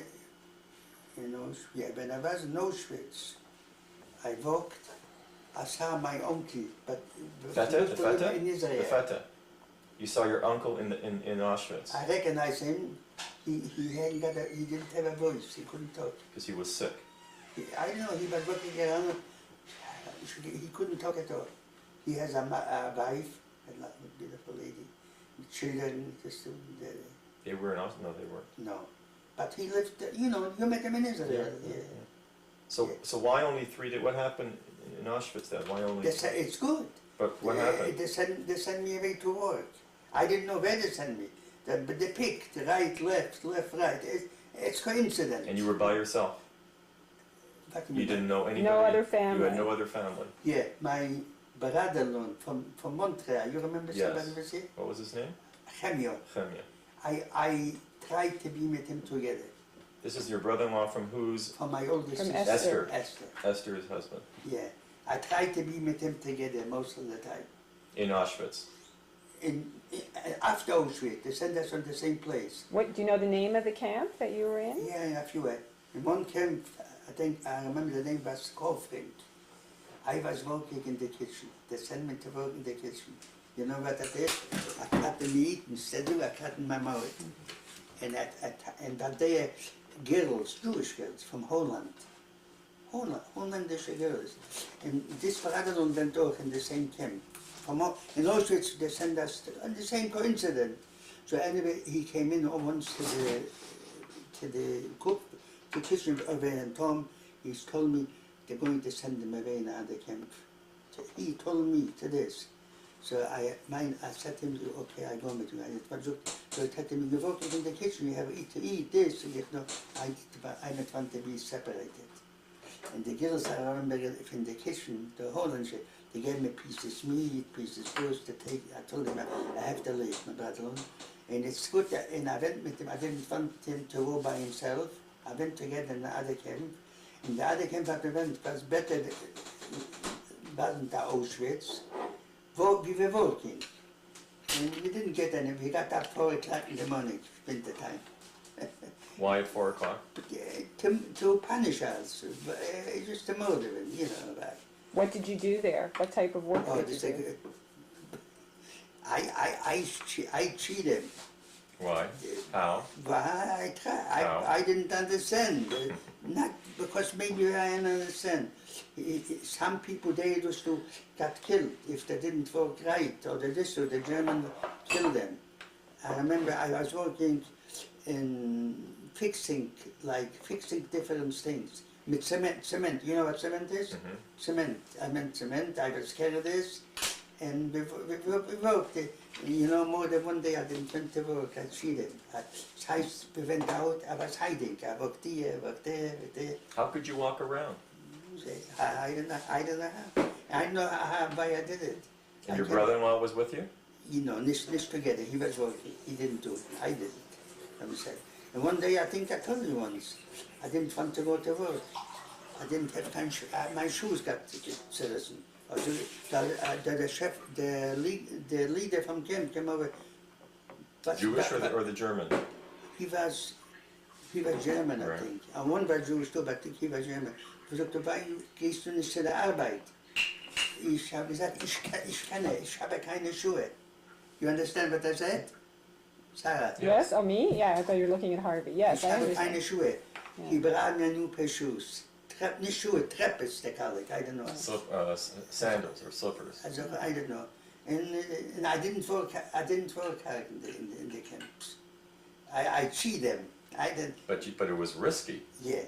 when I was in Auschwitz, I walked, I saw my uncle, but Feta? he The used to live Feta? in The Israel. Feta. You saw your uncle in Auschwitz I recognize him. He didn't have a voice. He couldn't talk. because he was sick. I don't know. He was working around. He couldn't talk at all. He has a wife, a beautiful lady, children. Just They were in Auschwitz? No, they weren't. no. But he lived, you know, you met him in Israel. Yeah. So why only 3 days? What happened in Auschwitz then? Why only? They said, it's good. But what happened? They sent me away to work. I didn't know where they sent me. But they picked right, left, right. It's coincidence. And you were by yourself? What do You mean? didn't know anybody? No other You family. had no other family? Yeah, my brother-in-law from Montreal. You remember Yes. somebody was here? What was his name? Chemio. Chemia. I tried to be with him together. This is your brother-in-law from whose? For my oldest From sister. Esther. Esther. Esther's husband. Yeah. I tried to be with him together most of the time. In Auschwitz. After Auschwitz, they sent us on the same place. What, do you know the name of the camp that you were in? Yeah, a few. In one camp, I think I remember the name was Kofring. I was working in the kitchen. They sent me to work in the kitchen. You know what I did? I cut the meat instead of I cut in my mouth. And that day, girls, Jewish girls from Holland, Hollandische girls. And this brother went auch in the same camp. In Auschwitz, they sent us on the same coincidence. So anyway, he came in once to the cook, the kitchen away, and Tom, he's told me they're going to send him away in another camp. So he told me to this. So I said to him, okay, I go with you. So I said to him, you work in the kitchen, you have to eat this. And no, I don't want to be separated. And the girls, I remember, in the kitchen, the Hollands, they gave me pieces meat, pieces fish to take. I told them I have to leave, my brother. And it's good that, and I went with him. I didn't want him to go by himself. I went together in the other camp. In the other camp that we went was better, wasn't the Auschwitz. We were working. And we didn't get any. We got up 4 o'clock in the morning, winter time. Why at 4 o'clock? To punish us, just to murder him, you know. Like. What did you do there? What type of work Oh, did you this do? I cheat him. Why? How? Why How? I didn't understand. Not because maybe I didn't understand. Some people they used to got killed if they didn't work right, or the German killed them. I remember I was working in fixing different things. With cement, you know what cement is? Mm-hmm. Cement, I meant cement, I was scared of this, and we worked, you know, more than one day I didn't went to work, I cheated. We went out, I was hiding, I worked here, worked there. How could you walk around? I don't know how. I know why I did it. And your brother-in-law was with you? You know, this together, he was working, he didn't do it, I did it, himself. And one day, I think I told you once, I didn't want to go to work. I didn't have time, my shoes got citizen. The chef, the leader from camp came over. Jewish or the German? He was German, I Right. think. And one was Jewish too, but I think he was German. Er sagte, warum gehst du nicht zu der Arbeit? Ich habe gesagt, ich habe keine Schuhe. You understand what I said? Sarah? Yes? Oh, me? Yeah, I thought you were looking at Harvey. Yes, Ich I habe understand. keine Schuhe. Ja. Die beraten mir nur per Shoes. Nicht Schuhe, Treppes, they call it, I don't know. Sandals or slippers. Also, I don't know. And I didn't work hard in the camps. I cheat them. I didn't, But it was risky. yeah.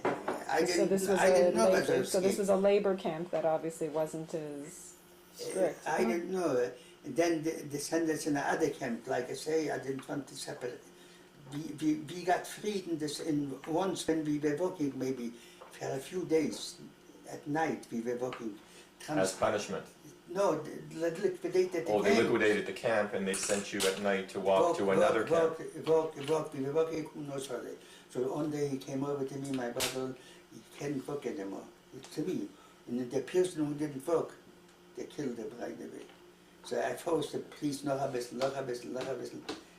So this was I didn't know about labor. those So this schemes. was a labor camp that obviously wasn't as strict. I didn't know. And then they sent us in another camp. Like I say, I didn't want to separate. We got freed in once when we were working, maybe for a few days at night. We were working. As punishment. No, they liquidated the Oh, they camp. liquidated the camp and they sent you at night to walk to another camp. Walk. We were working, who knows what. So one day he came over to me, my brother, he can't work anymore. To me. And the person who didn't work, they killed him right away. So I forced the police, noch ein bisschen.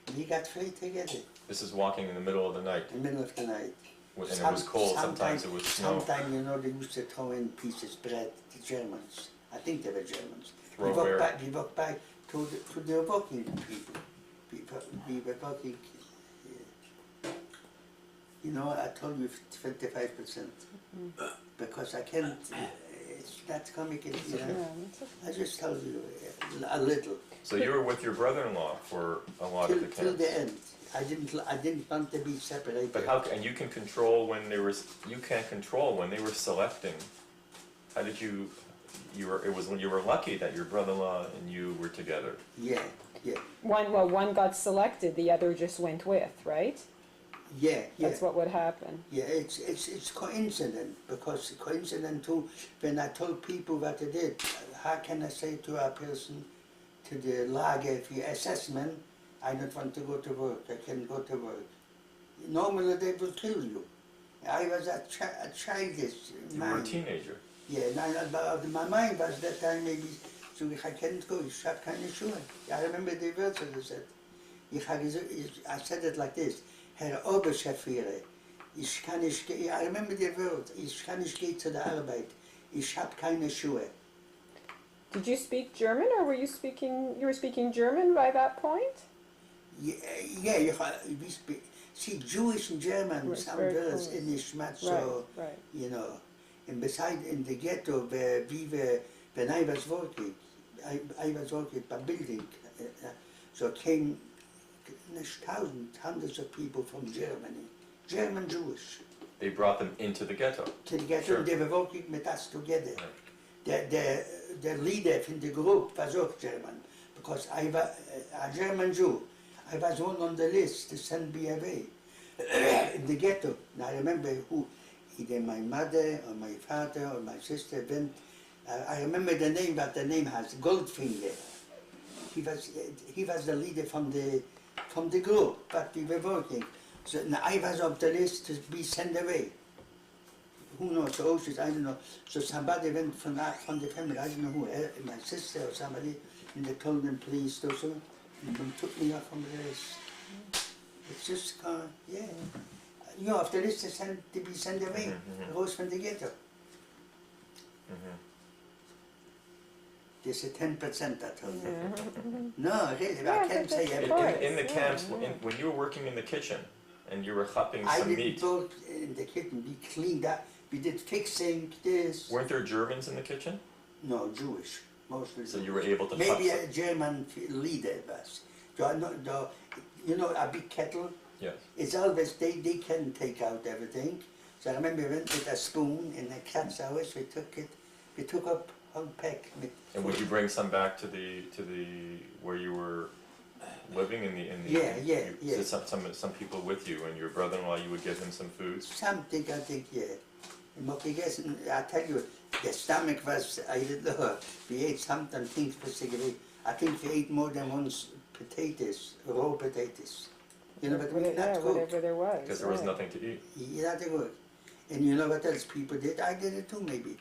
And we got free together This is walking in the middle of the night. in the middle of the night. And it was cold, sometimes it was snow. Sometimes, you know, they used to throw in pieces of bread, the Germans. I think they were Germans. Throw We where? walked by to the working people. We were working, you know, I told you 25%. Because I can't, it's not comic, you know. Yeah, that's okay. I just told you a little. So you were with your brother-in-law for a lot of the Till camps. the end. I didn't want to be separated. But how, and you can control when they were, you can't control when they were selecting. How did you, it was when you were lucky that your brother-in-law and you were together. Yeah, yeah, One got selected, the other just went with, right? yeah, yeah. That's what would happen. Yeah, it's coincident, because coincident too, when I told people what I did, how can I say to a person, to the lager for assessment, I don't want to go to work, I can't go to work. Normally they will kill you. I was a childish You were a mind. teenager. Yeah, and my mind was that time maybe, so I can't go, ich habe keine Schuhe. I remember the words that I said. I said it like this, Herr Oberchefführer, ich kann nicht gehen, I remember the word, ich kann nicht gehen zu der Arbeit, ich habe keine Schuhe. Did you speak German, or you were speaking German by that point? Yeah, we speak, see, Jewish and German, Right, some very words close. in Ishmat, so, Right. you know, and beside in the ghetto where we were, when I was working, I was working by building, so came thousands, hundreds of people from Germany, German Jewish, They brought them into the ghetto. to the ghetto, Sure. and they were working with us together. Right. The leader from the group was also German, because I was a German Jew. I was one on the list to send me away in the ghetto. And I remember who, either my mother or my father or my sister went. I remember the name, but the name has Goldfinger. He was the leader from the group, but we were working. So now I was on the list to be sent away. Who knows, the oceans, I don't know. So somebody went from the family, I don't know who, my sister or somebody, and they told them, please do so, and they took me off from the list. It's just, yeah. You know, off the list to be sent away, goes from the ghetto. This is 10%, I told you. No, really, Yeah, I can't say of In, course. everything. in the yeah, camps, yeah. when you were working in the kitchen and you were chopping I some didn't meat, work in the kitchen, we cleaned up, we did fixing this. weren't there Germans in the kitchen? No, Jewish, mostly. So you were able to Maybe chop a German leader was. You know, a big kettle, Yes. it's always, they can take out everything. So I remember we went with a spoon in the cat's house, we took up whole pack. And would you bring some back to the where you were living in the Yeah, you- some people with you, and your brother-in-law, you would give him some food? Something, I think, yeah. And what we guess, I tell you, the stomach was, I don't know, we ate something, things particularly, I think we ate more than once potatoes, raw potatoes. You know, but we not cooked. Whatever there was. Because there was right. nothing to eat. Yeah, they were. And you know what else people did? I did it too, maybe.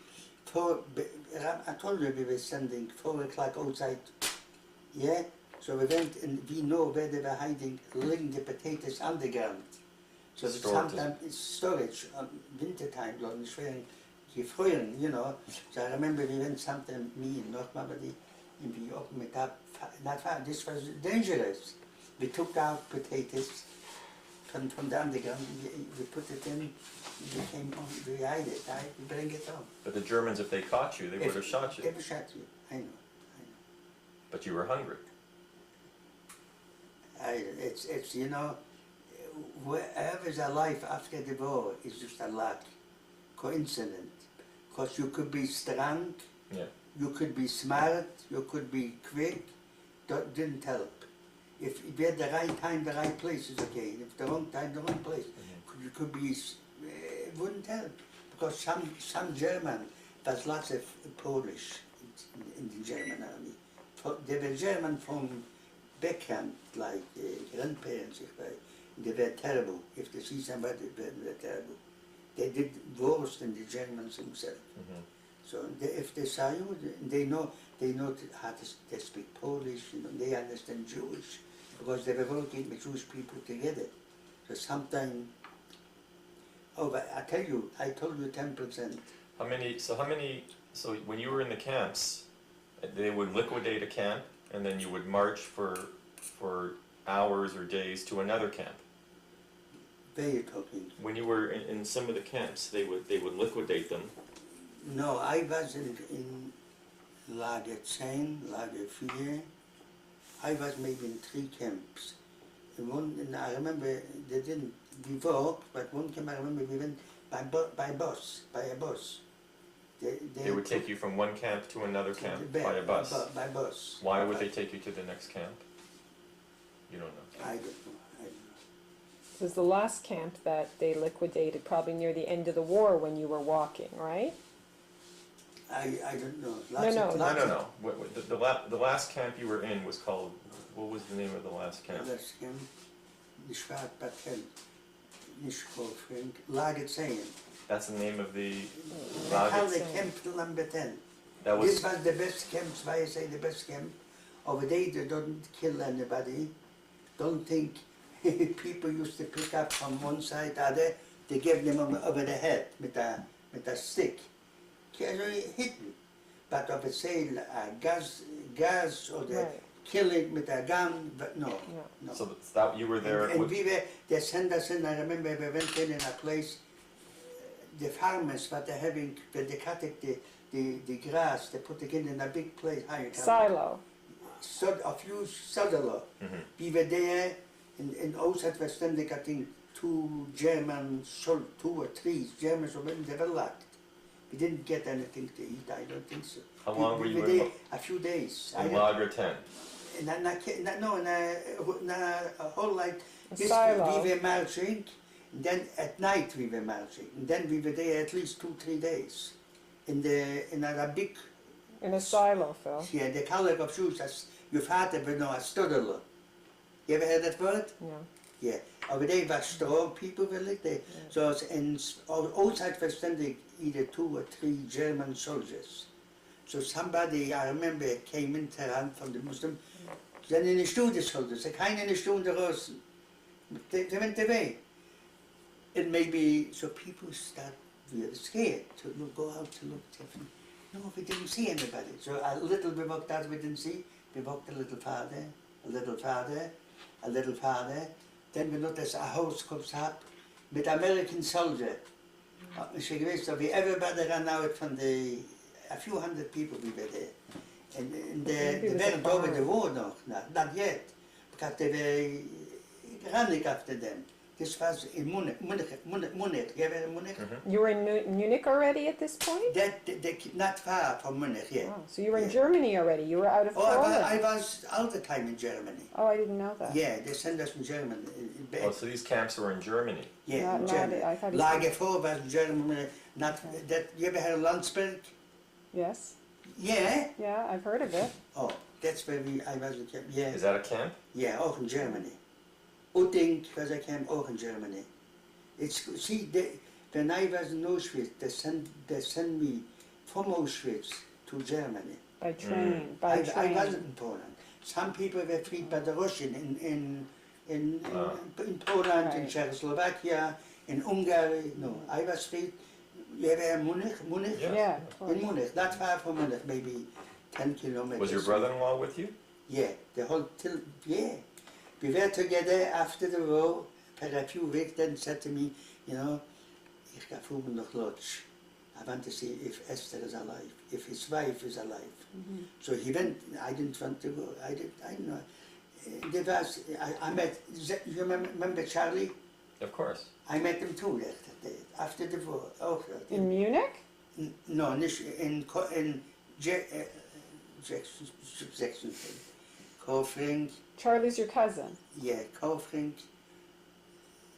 I told you we were sending 4 o'clock outside. Yeah? So we went and we know where they were hiding, laying the potatoes underground. So Stored it. sometimes it's storage on winter time, so it's very gefroren, you know. So I remember we went sometime, me and Nordmabadi, and we opened it up. Not far, this was dangerous. We took out potatoes from the underground, we put it in, we came home, we hide it, we bring it home. But the Germans, if they caught you, they would have shot They you. will shot you, I know. But you were hungry. It's you know, whoever's alive after the war is just a luck, coincident. Because you could be strong, Yeah. you could be smart, you could be quick, that didn't help. If you had the right time, the right place is okay. If the wrong time, the wrong place, you could be, it wouldn't help. Because some German, there's lots of Polish in the German army. They were German from backhand, like grandparents, they were terrible. If they see somebody, they were terrible. They did worse than the Germans themselves. So if they saw you, they know how to speak Polish, you know, they understand Jewish, because they were working with Jewish people together. So sometimes, but I told you 10%. How many, so when you were in the camps, they would liquidate a camp, and then you would march for hours or days to another camp. Where are you talking? When you were in some of the camps, they would liquidate them. No, I was in Lager 10, Lager 4. I was maybe in 3 camps. And I remember they didn't, we walked, but one time I remember we went by a bus. They would take you from one camp to another camp by a bus. By bus. Why would they take you to the next camp? You don't know. I don't know. It was the last camp that they liquidated, probably near the end of the war when you were walking, right? I don't know. No. The last camp you were in was called, what was the name of the last camp? Last camp, nicht Schwarzbachel, nicht Kofring, Lager 10. That's the name of the They call Lager. the camp number 10. That This was, was the best camp, why I say the best camp. Over there they don't kill anybody. Don't think people used to pick up from one side to other, they gave them over the head with a stick. Casually hidden. But of a say gas or the Right. killing with a gun, but no. No. so that you were there. And with- we were, they sent us in, I remember we went in a place, the farmers, what they're having, when they cut it, the grass, they put it in a big place. How you call it? Silo. A few soddler. Mhm. We were there, in outside was ständig, I think, two or three Germans were in the locked. We didn't get anything to eat, I don't think so. How long were we you were in there a few days. in Lager 10? In a whole like A this silo. we were marching, and then at night we were marching, and then we were there at least 2-3 days. In a big, In a silo, Phil. yeah, the color of shoes as your father would know a studderler. You ever heard that word? No. Yeah. Over there was strong people were like there. So it's outside was standing either 2 or 3 German soldiers. So somebody, I remember, came in Tehran from the Muslim, then in the Stunde soldiers, keine in the Stunde raus. They went away. And maybe, so people start really scared to go out to look different. No, we didn't see anybody. So a little we walked out, we didn't see. We walked a little farther, a little farther, a little farther. Then we noticed a house comes up with American soldier. She gewusst, so everybody ran out from a few hundred people we were there. And Maybe they it was weren't a over barn. the war not yet, because they were running after them. This was in Munich. You ever in Munich? You were in Munich already at this point? Not far from Munich, yeah. Oh, so you were in Yeah. Germany already. You were out of Oh, Poland. I was all the time in Germany. Oh, I didn't know that. Yeah, they sent us in Germany. Oh, so these camps were in Germany. Yeah, Not- in not- Germany. I thought he Lager said- 4 was in Germany. Not that. You ever heard of Landsberg? Yes. Yeah. Yeah, I've heard of it. Oh, that's where I was in camp. Yeah, Is that a camp? yeah, auch in Germany. Utting was a camp auch in Germany. When I was in Auschwitz, they sent me from Auschwitz to Germany. By train. By I train. wasn't in Poland. Some people were freed by the Russian in Poland, in Right. Czechoslovakia, in Hungary. No, I was freed. You ever heard Munich? Munich? Yeah. Yeah, of course. In Munich, not far from Munich, maybe 10 kilometers. Was your brother-in-law with you? Yeah, the whole yeah. We were together after the war for a few weeks, then said to me, you know, ich ga voel me nog Lodge. I want to see if Esther is alive, if his wife is alive. So he went, I didn't want to go, I don't know. There was, I met, you remember Charlie? Of course. I met him too that day, after the war. Ook, In Munich? no, nicht in Jackson, Kofring, Charlie's your cousin. yeah, Kofring,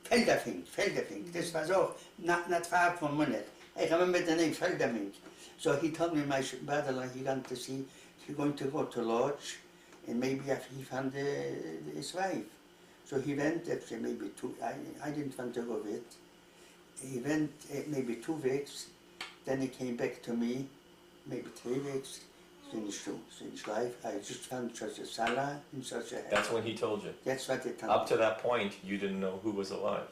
Felderfink. This was auch not far from Munich. I remember the name Felderfink. So he told me my brother, he went to see, he's going to go to Lodge, and maybe if he found his wife. So he went, after maybe 2, I didn't want to go with. He went maybe 2 weeks, then he came back to me, maybe 3 weeks. Since life, I just found such a salad and such a. That's when he told you. That's what they told Up me. to that point, you didn't know who was alive.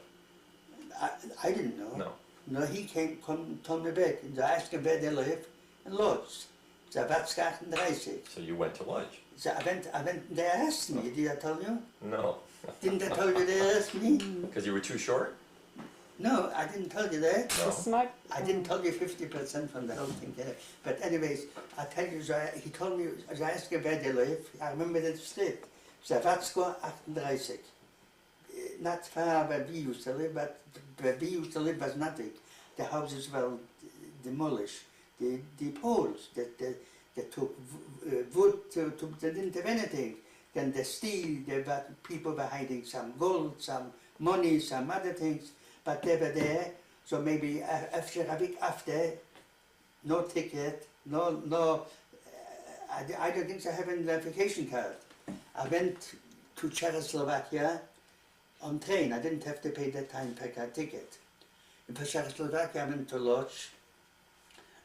I didn't know. No. No, he told me back. And I asked him where they live, in Lodz. So I 38. So you went to Lodge. So I went, they asked me, did I tell you? No. Didn't I tell you they asked me? Because you were too short? No, I didn't tell you that. The No. smart. I didn't tell you 50% from the whole thing there. But anyways, I tell you, he told me, as I asked him where they live, I remember the street. Zawadzko 38. not far where we used to live, but where we used to live was nothing. The houses were demolished. The poles that took wood they didn't have anything. Then the steel, people were hiding some gold, some money, some other things, but they were there. So maybe after a week after, no ticket, no. I don't think I have an identification card. I went to Czechoslovakia on train. I didn't have to pay that time per car ticket. And for Czechoslovakia, I went to Lodz.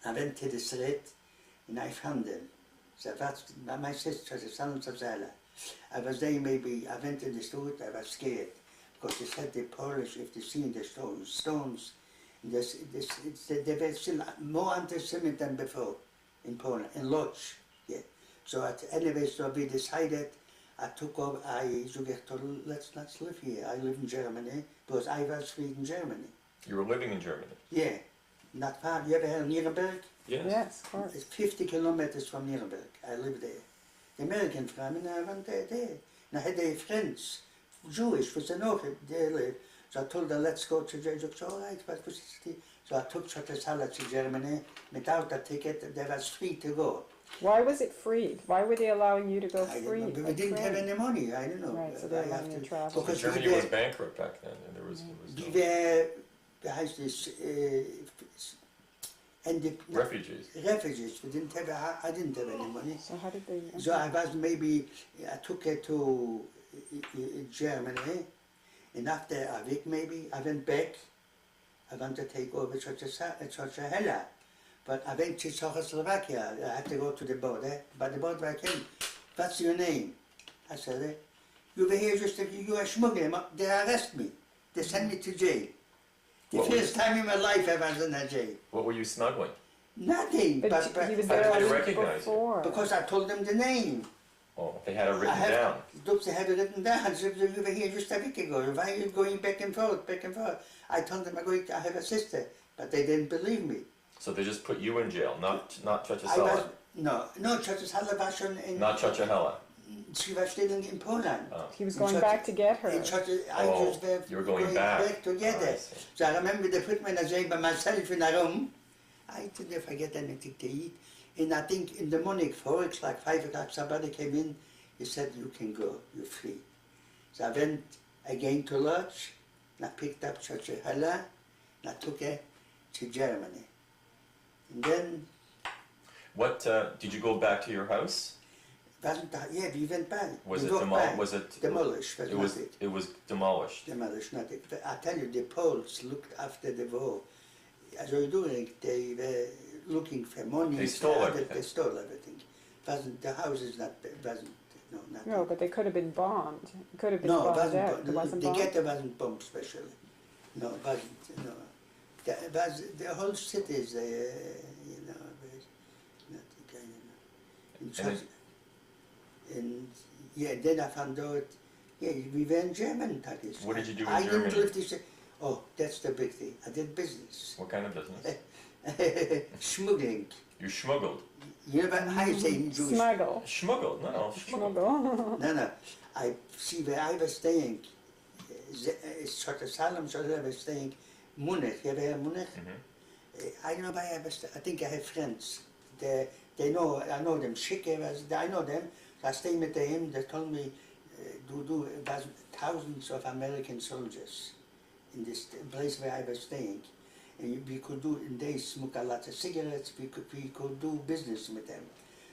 I went to the street and I found them. So that's my sister, the sons of Zaidy. I was there maybe, I went in the street, I was scared. Because they said the Polish, if they seen the stones, they were still more anti-Semitic than before in Poland, in Lodz. Yeah. So anyway, so we decided, I took over, I told, let's not live here. I live in Germany, because I was free in Germany. You were living in Germany? Yeah, not far. You ever heard of Nuremberg? Yes. Yes, of course. It's 50 kilometers from Nuremberg. I lived there. The American family, I went there. And I had their friends, Jewish, was an orchid, they lived. So I told them, let's go to Germany. So, all right, what was it? So I took Czechoslovakia to Germany. Without a ticket, they was free to go. Why was it free? Why were they allowing you to go I free? don't know, but we by didn't have train? any money, I don't know. Right, so they I were have letting you to- travel. because Germany we was were- bankrupt back then, and there was We no were, behind this, and the refugees. refugees, we didn't have, I didn't have any money. So how did they? So I was maybe, I took it to Germany, and after a week maybe, I went back. I wanted to take over Czechoslovakia, but I went to Czechoslovakia. I had to go to the border, but the border I came, what's your name? I said, you were here just, you are smuggling, they arrest me. They sent me to jail. The What was- first time in my life I was in a jail. What were you smuggling? Nothing, But he was How there did a they week recognize you? before. because I told them the name. Oh, they had it I written have, down. Look, they have it written down. So you were here just a week ago. Why are you going back and forth, back and forth? I told them I have a sister, but they didn't believe me. So they just put you in jail, not I was, Czechoslovakia, no, Czechoslovakia was in, not Czechoslovakia. she was still in Poland. Oh. He was in going Czech- back to get her. In I Oh, just were you were going back. together. Oh, I see. So I remember they put me in a jail by myself in a room. I didn't forget anything to eat. And I think in the morning, 4 o'clock, 5 o'clock, somebody came in. He said, you can go, you're free. So I went again to Lodz, and I picked up Czechoslovakia, and I took it to Germany. And then, What did you go back to your house? wasn't that, yeah, we went back. Was we it walked back. demolished? Demolished, It was. nothing. It was demolished. Demolished, nothing. But I tell you, the Poles looked after the war. As they were doing, they were looking for money. They stole for everything. They stole everything. Wasn't the houses not? Wasn't no nothing. No, but they could have been bombed. It could have been No, it bombed out. wasn't. It wasn't The bombed. ghetto wasn't bombed specially. No, it wasn't. No, the whole city is there. You know, there's nothing kind of. In And Czech- and yeah, then I found out. Yeah, we were in Germany. That is. What did you do in I Germany? didn't live this. Oh, that's the big thing. I did business. What kind of business? Smuggling. You smuggled. You know what I say in Jewish? Smuggle. Smuggled? No, smuggled. Smuggle. No. I see where I was staying. Sort of Salem, so I was staying. Munich. You ever heard of Munich? I don't know why I was. I think I have friends. They know. I know them. Schicke was. I know them. So I stayed with them. They told me, it was thousands of American soldiers in this place where I was staying. And we could do, and they smoke a lot of cigarettes, we could do business with them.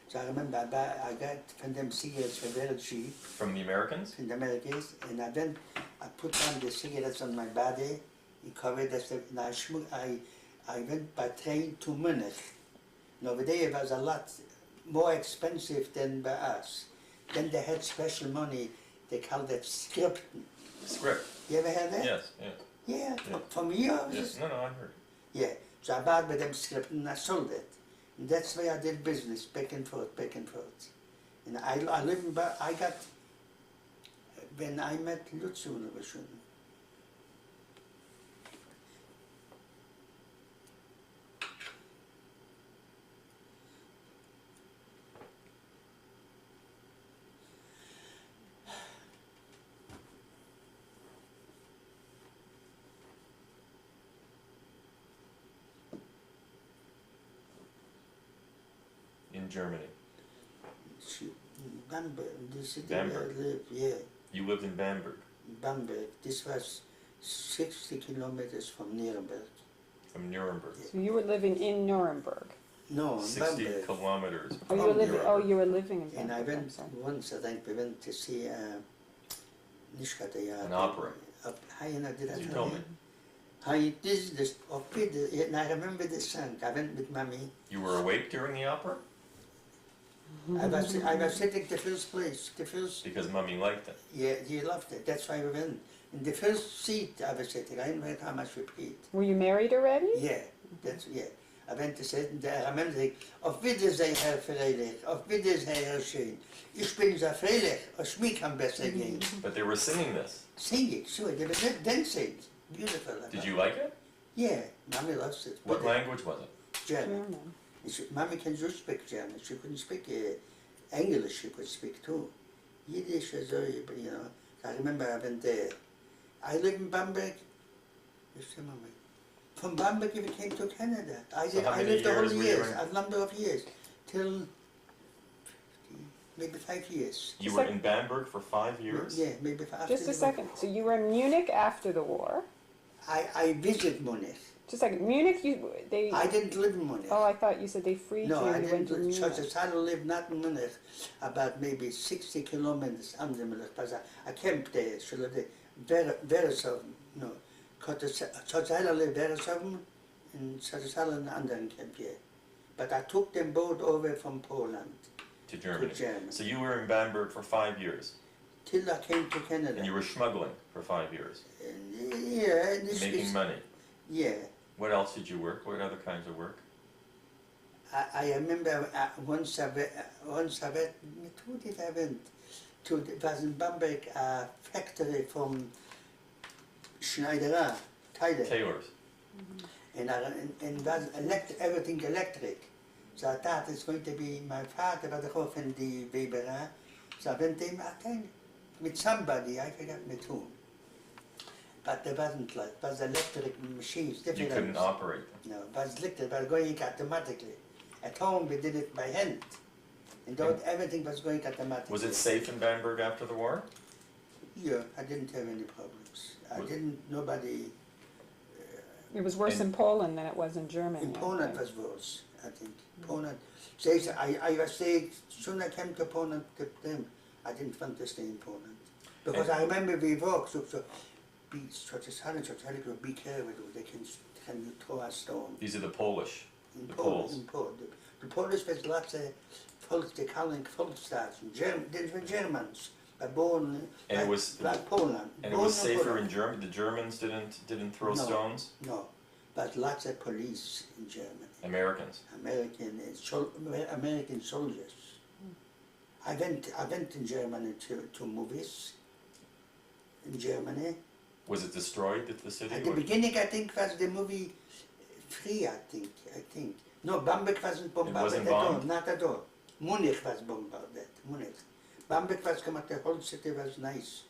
So I remember I got from them cigarettes for very cheap, From the Americans? in the Americans, and I put on the cigarettes on my body, and covered as the, and I went by train to Munich. And over there it was a lot more expensive than by us. Then they had special money, they called it scripten. Script. You ever heard that? Yes, yeah. Yeah, Yeah. from here. Yes. No, I heard. Yeah, so I bought with them script and I sold it. And that's why I did business, back and forth, back and forth. And I live in, I got, when I met Lutzu, in Germany? Bamberg, the city Bamberg. where I live, yeah, You lived in Bamberg, Bamberg. This was 60 kilometers from Nuremberg. from Nuremberg. So you were living in Nuremberg. No, 60 Bamberg. kilometers Oh, from you were living. Nuremberg. Oh, you were living in And I Bamberg. I'm went sorry. once, I think we went to see nicht gerade ja. An opera. How you know, did I You tell told you? me. How you this of and I remember the song. I went with mommy. You were awake during the opera? I was sitting the first place, the first. Because Mummy liked it. Yeah, he loved it. That's why we went. In the first seat I was sitting, I didn't know how much we paid. Were you married already? Yeah, that's yeah. I went to sit and I remember saying, auf Wiedersehen, Herr Freilich, auf Wiedersehen, Herr Schön. Ich bin so freilich, als mich kann besser gehen. But they were singing this. Singing, sure, they were dancing. Beautiful. Did you like it? Yeah, mommy loves it. What language was it? German. German. Mommy can just speak German. She couldn't speak English, she could speak too. Yiddish is very, you know. I remember I went there. I live in Bamberg. Just a moment. From Bamberg we came to Canada. So how I many lived the whole years were you years, in- a number of years, till maybe 5 years. You Just were like- in Bamberg for 5 years? Yeah, maybe after Just a the- second. So you were in Munich after the war. I visit Munich. Just a second. Munich, they. I didn't live in Munich. Oh, I thought you said they freed No, you I and you went didn't. to So Munich. I lived not in Munich, about maybe 60 kilometers under Munich. But I camped there, so very seldom. No, because I lived very seldom, and so I in anderen camp here. But I took them both over from Poland To Germany. to Germany, So you were in Bamberg for 5 years, till I came to Canada. and you were smuggling for 5 years, And, yeah, and making money. yeah. What else did you work? What other kinds of work? I remember once I went, who did I went to? It was in Bamberg, a factory from Schneiderei, Teile, Tailors. and was everything electric. So I thought it's going to be my father, was auch in die Weberei. So I went in, I think, with somebody, I forgot with whom. But there wasn't like, it was electric machines, You different. couldn't operate them. No, it was electric, it was going automatically. At home we did it by hand. And though everything was going automatically. Was it safe in Bamberg after the war? Yeah, I didn't have any problems. Nobody, It was worse in Poland than it was in Germany. in I Poland think. was worse, I think. Poland, I was saying, soon I came to Poland to them, I didn't want to stay in Poland. Because I remember we walked, so be such a silence, be careful, they can throw a stone. These are the Polish. In The Poland, Poles. in Poland. The Polish was lots of folks, they calling Volksstaats, they were Germans, but born And it like, was- like Poland. And it Born was safer Poland. in Germany? The Germans didn't throw No. stones? No, but lots of police in Germany, Americans. American soldiers. I went in Germany to movies in Germany. Was it destroyed at the city? At the or- beginning, I think, was the movie Free, I think. No, Bamberg wasn't bombarded wasn't at all, bombed? not at all. Munich was bombarded, Munich. Bamberg was gemacht, the whole city was nice.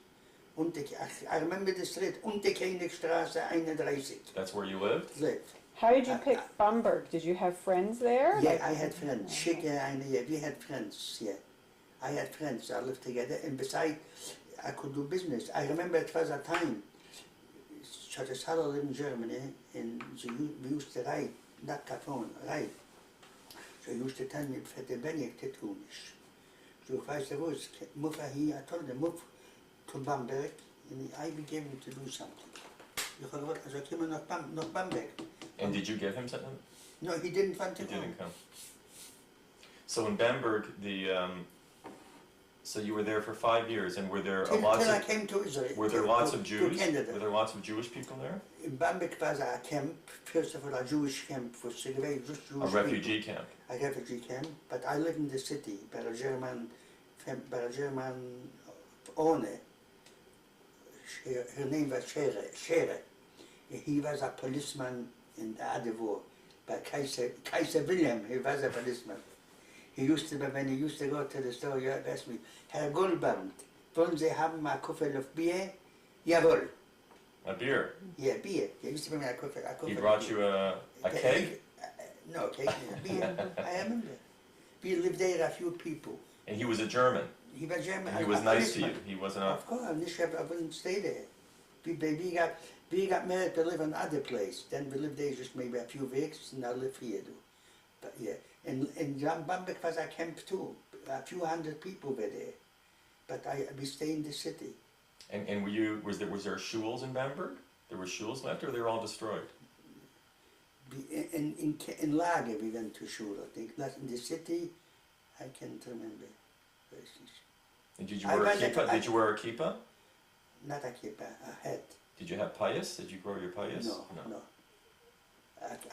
I remember the street, Unter Königstraße 31, That's where you lived? live. How did you pick Bamberg? Did you have friends there? Yeah, I had friends, yeah, we had friends, yeah. I had friends, I lived together, and besides, I could do business. I remember it was a time, such as I lived in Germany, and we used to ride, not Kaffon, ride. So he used to tell me, fette Benjek to tun ist. So ich weiß ja was, move here, I told him, move to Bamberg, and I began to do something. Ich habe gesagt, also kommen nach Bamberg. And did you give him something? No, he didn't want to He come. didn't come. So in Bamberg, so you were there for 5 years, and were there Till lots I of came to Israel. were there lots of to Jews? Canada. Were there lots of Jewish people there? In Bamberg was a camp, first of all a Jewish camp for just Jewish A refugee camp. people. A refugee camp, but I lived in the city by a German owner. Her name was Schere. He was a policeman in the other war. By Kaiser William, he was a policeman. He used to, when he used to go to the store, he asked me, Herr Goldband, wollen Sie haben a Koffer of beer? Jawohl. A beer. Yeah, beer. He used to bring me a Koffer He of brought beer. you a cake? No, cake, beer. I remember. We lived there a few people. And he was a German. He was German. And he was nice to you. He wasn't a. Of course, I wouldn't stay there. We got married to live in other place. Then we lived there just maybe a few weeks, and I live here too. But yeah, and Bamberg was a camp too. A few hundred people were there. But we stay in the city. And was there shuls in Bamberg? There were shuls left, or they were all destroyed? In Lager we went to shul, I think. Not in the city, I can't remember. And did you wear a kippah? Did you wear a kippah? Not a kippah, a hat. Did you have payas? Did you grow your payas? No.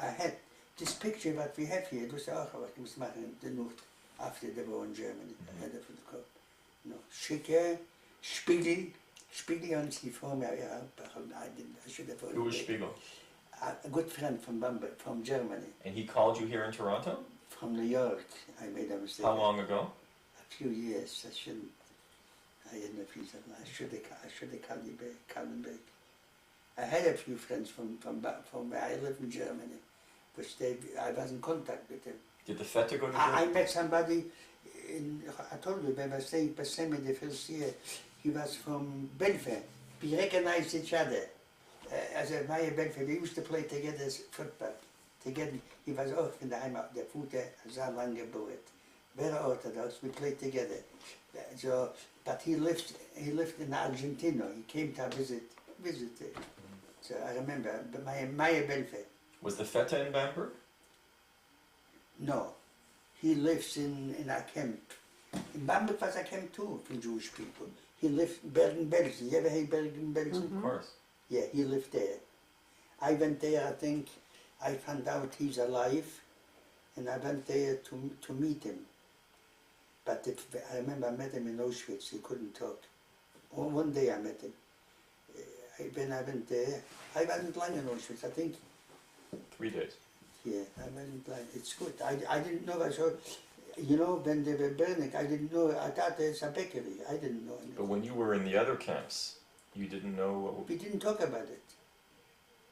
I had this picture that we have here, it was auch was ich muss machen, the Nacht after the war in Germany. I had it for the cup. No, Schicke, Spiegel haben sie vor mir, ja, I should have Who was Spiegel? A good friend from Bamberg, from Germany. And he called you here in Toronto? From New York, I made a mistake. How long ago? A few years, I had no visa, I should have called him back. I had a few friends from where I live in Germany, which I was in contact with them. Did the Feta go to I Germany? met somebody, I told you, when I was staying Passemi the first year, he was from Belfast. We recognized each other as a Maya Belfast. We used to play together as football. Together, he was auch in der Heimat, der Futter, Saarland geboren. Very Orthodox, we played together. So, but he lived in Argentina. He came to visit. So I remember Maya Belfast. Was the Feta in Bamberg? No, he lives in a camp. In Bamberg was a camp too for Jewish people. He lived in Bergen-Belsen. You ever heard Bergen-Belsen? Of course. Yeah, he lived there. I went there, I think, I found out he's alive, and I went there to meet him. But I remember I met him in Auschwitz, he couldn't talk. One day I met him. When I went there, I wasn't long in Auschwitz, I think. 3 days. Yeah, I wasn't blind. It's good. I didn't know. I saw, you know, when they were burning, I didn't know. I thought there's a bakery. I didn't know anything. But when you were in the other camps, you didn't know what... We didn't talk about it.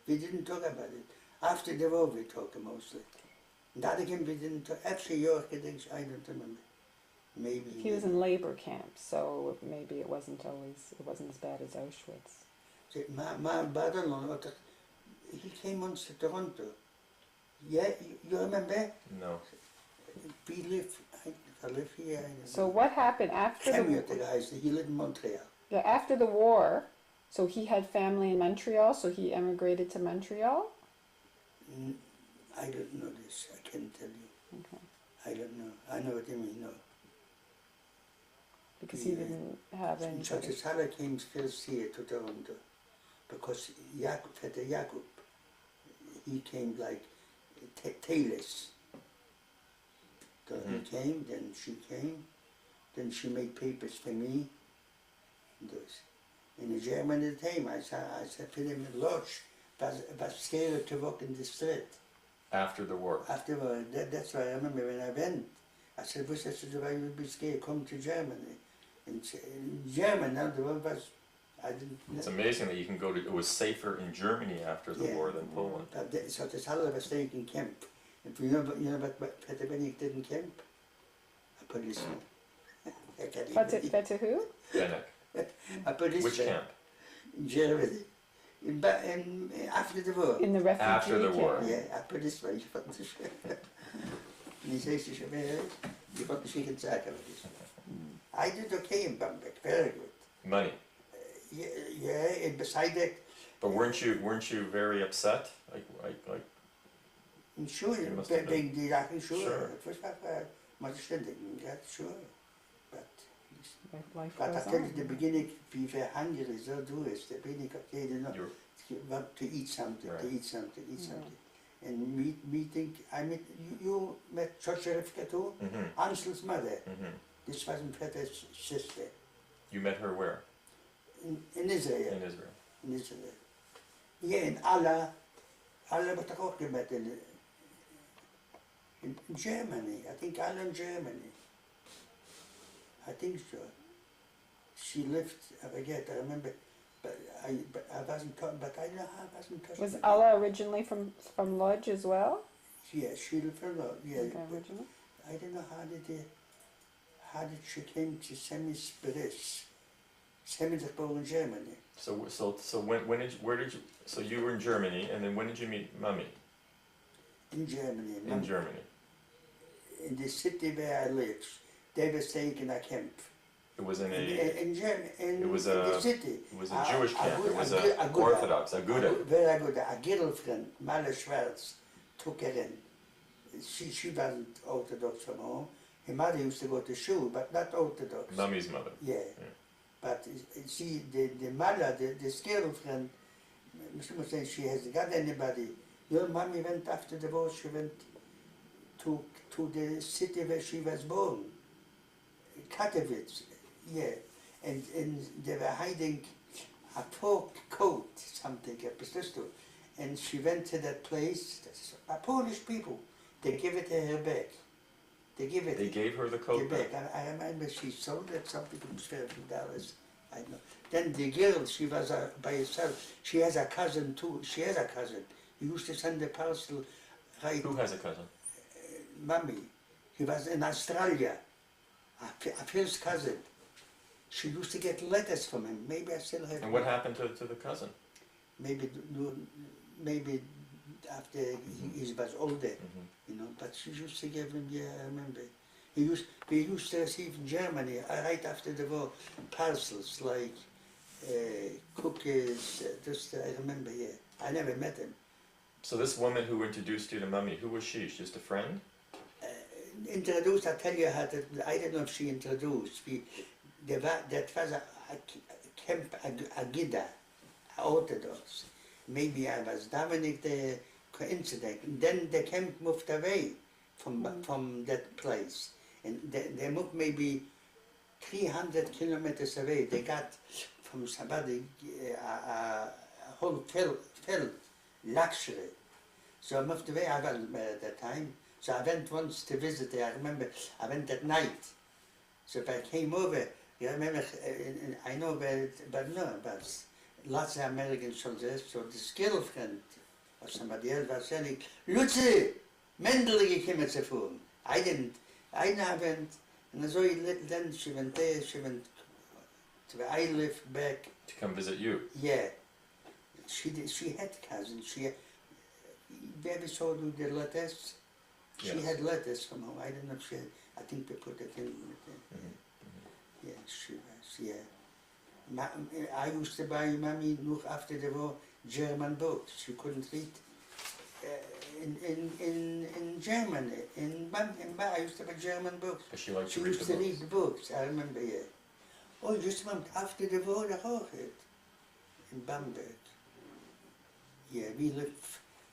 We didn't talk about it. After the war, we talked mostly. And that again, we didn't talk. Actually, your things, I don't remember. Maybe. He was in labor camp, so maybe it wasn't as bad as Auschwitz. See, my brother-in-law, he came once to Toronto. Yeah, you remember? No. We live, I live here. So what happened after the guys, he lived in Montreal. Yeah, after the war, so he had family in Montreal, so he emigrated to Montreal? I don't know this, I can't tell you. Okay. I don't know. I know what you mean, no. Because he didn't have any... So his father came first here to Toronto, because Jacob, he came like tailors. So he came, then she made papers for me. In Germany at the time, I said to them, Lodge, was scared to walk in the street. After the war? Afterward, that's why I remember when I went. I said, why would be scared? Come to Germany. In Germany, now the world was, I didn't... It's amazing that you can go to... It was safer in Germany after the war than Poland. So the Salah was staying in camp. And you know what Peter Benedict did in camp? A policeman. Better who? Benek. A policeman. Which camp? In Germany. After the war. In the refugee After the war. camp. Yeah, a policeman. Ich fand das schön. Und ich sage, ich fand das nicht sagen. I did okay in Bamberg, very good. Money. Yeah, and beside that... But weren't you very upset? Like Sure, You must have wegen die Sachen, Sure. sure. Man ständig, ja, sure. But Life I goes tell you, on. the beginning, we were hungry, so do it. The beginning, okay, you know, You're- want to eat something, Right. to eat something. And meeting, I met, you met Chocherivka too? Ansel's mother. This was my father's sister. You met her where? In Israel. In Israel. In Israel. Yeah, in Allah wird doch auch gemet in Germany. I think Allah in Germany. I think so. She lived, I forget, I remember, but I wasn't talking, but I know I wasn't talking. Was Allah originally from Lodge as well? Yeah, she lived from Lodge, yeah. Okay, originally. I don't know how did she came to semi-Spiris, semi-born in Germany. So when did you, where did you, so you were in Germany, and then when did you meet Mummy? In Germany. In Germany. In the city where I lived. They were staying in a camp. It was in a, In Germany, it was in a, the city. it was a Jewish camp, it was a good- Orthodox, a Gouda. Very good. A girlfriend, Mala Schwarz, took her in. She wasn't Orthodox from home. Her mother used to go to shul, but not Orthodox. Mummy's mother. Yeah. But she, the mother, this girlfriend, she was saying she hasn't got anybody. Your mommy went after the war, she went to the city where she was born, Katowice, yeah. And they were hiding a pork coat, something, and she went to that place, a Polish people, they give it to her back. They give it. They gave her the coat back. I remember she sold it something for $30. I don't know. Then the girl, she was by herself. She has a cousin too. She has a cousin. He used to send a parcel right. Who has a cousin? Mummy. He was in Australia. A first cousin. She used to get letters from him. Maybe I still have. And what happened to the cousin? Maybe after he was older, you know. But she used to give him. Yeah, I remember. We used to receive in Germany right after the war parcels like cookies. I remember. Yeah, I never met him. So this woman who introduced you to Mummy, who was she? Just a friend? Introduced, I tell you how to, I don't know if she introduced. That was a camp, a Gida, Orthodox. Maybe I was Dominic the coincident. Then the camp moved away from that place. And they moved maybe 300 kilometers away. They got from somebody a whole field, luxury. So I moved away. I wasn't married at that time. So I went once to visit her. I remember I went at night. So if I came over, you remember, I know but lots of American soldiers. So this girlfriend or somebody else was saying, Lucy, Mendel gekommen zu fahren. I went, and so then she went there, she went to where I lived back. To come visit you? Yeah. She had cousins. Maybe showed you the letters. She had letters from home. I don't know if she had, I think they put it in. Yeah, she was, yeah. I used to buy Mommy after the war German books. She couldn't read in Germany. I used to buy German books. She liked She to read used the to books. read the books, I remember, yeah. Oh, just after the war, the Hochheit in Bamberg. Yeah, we lived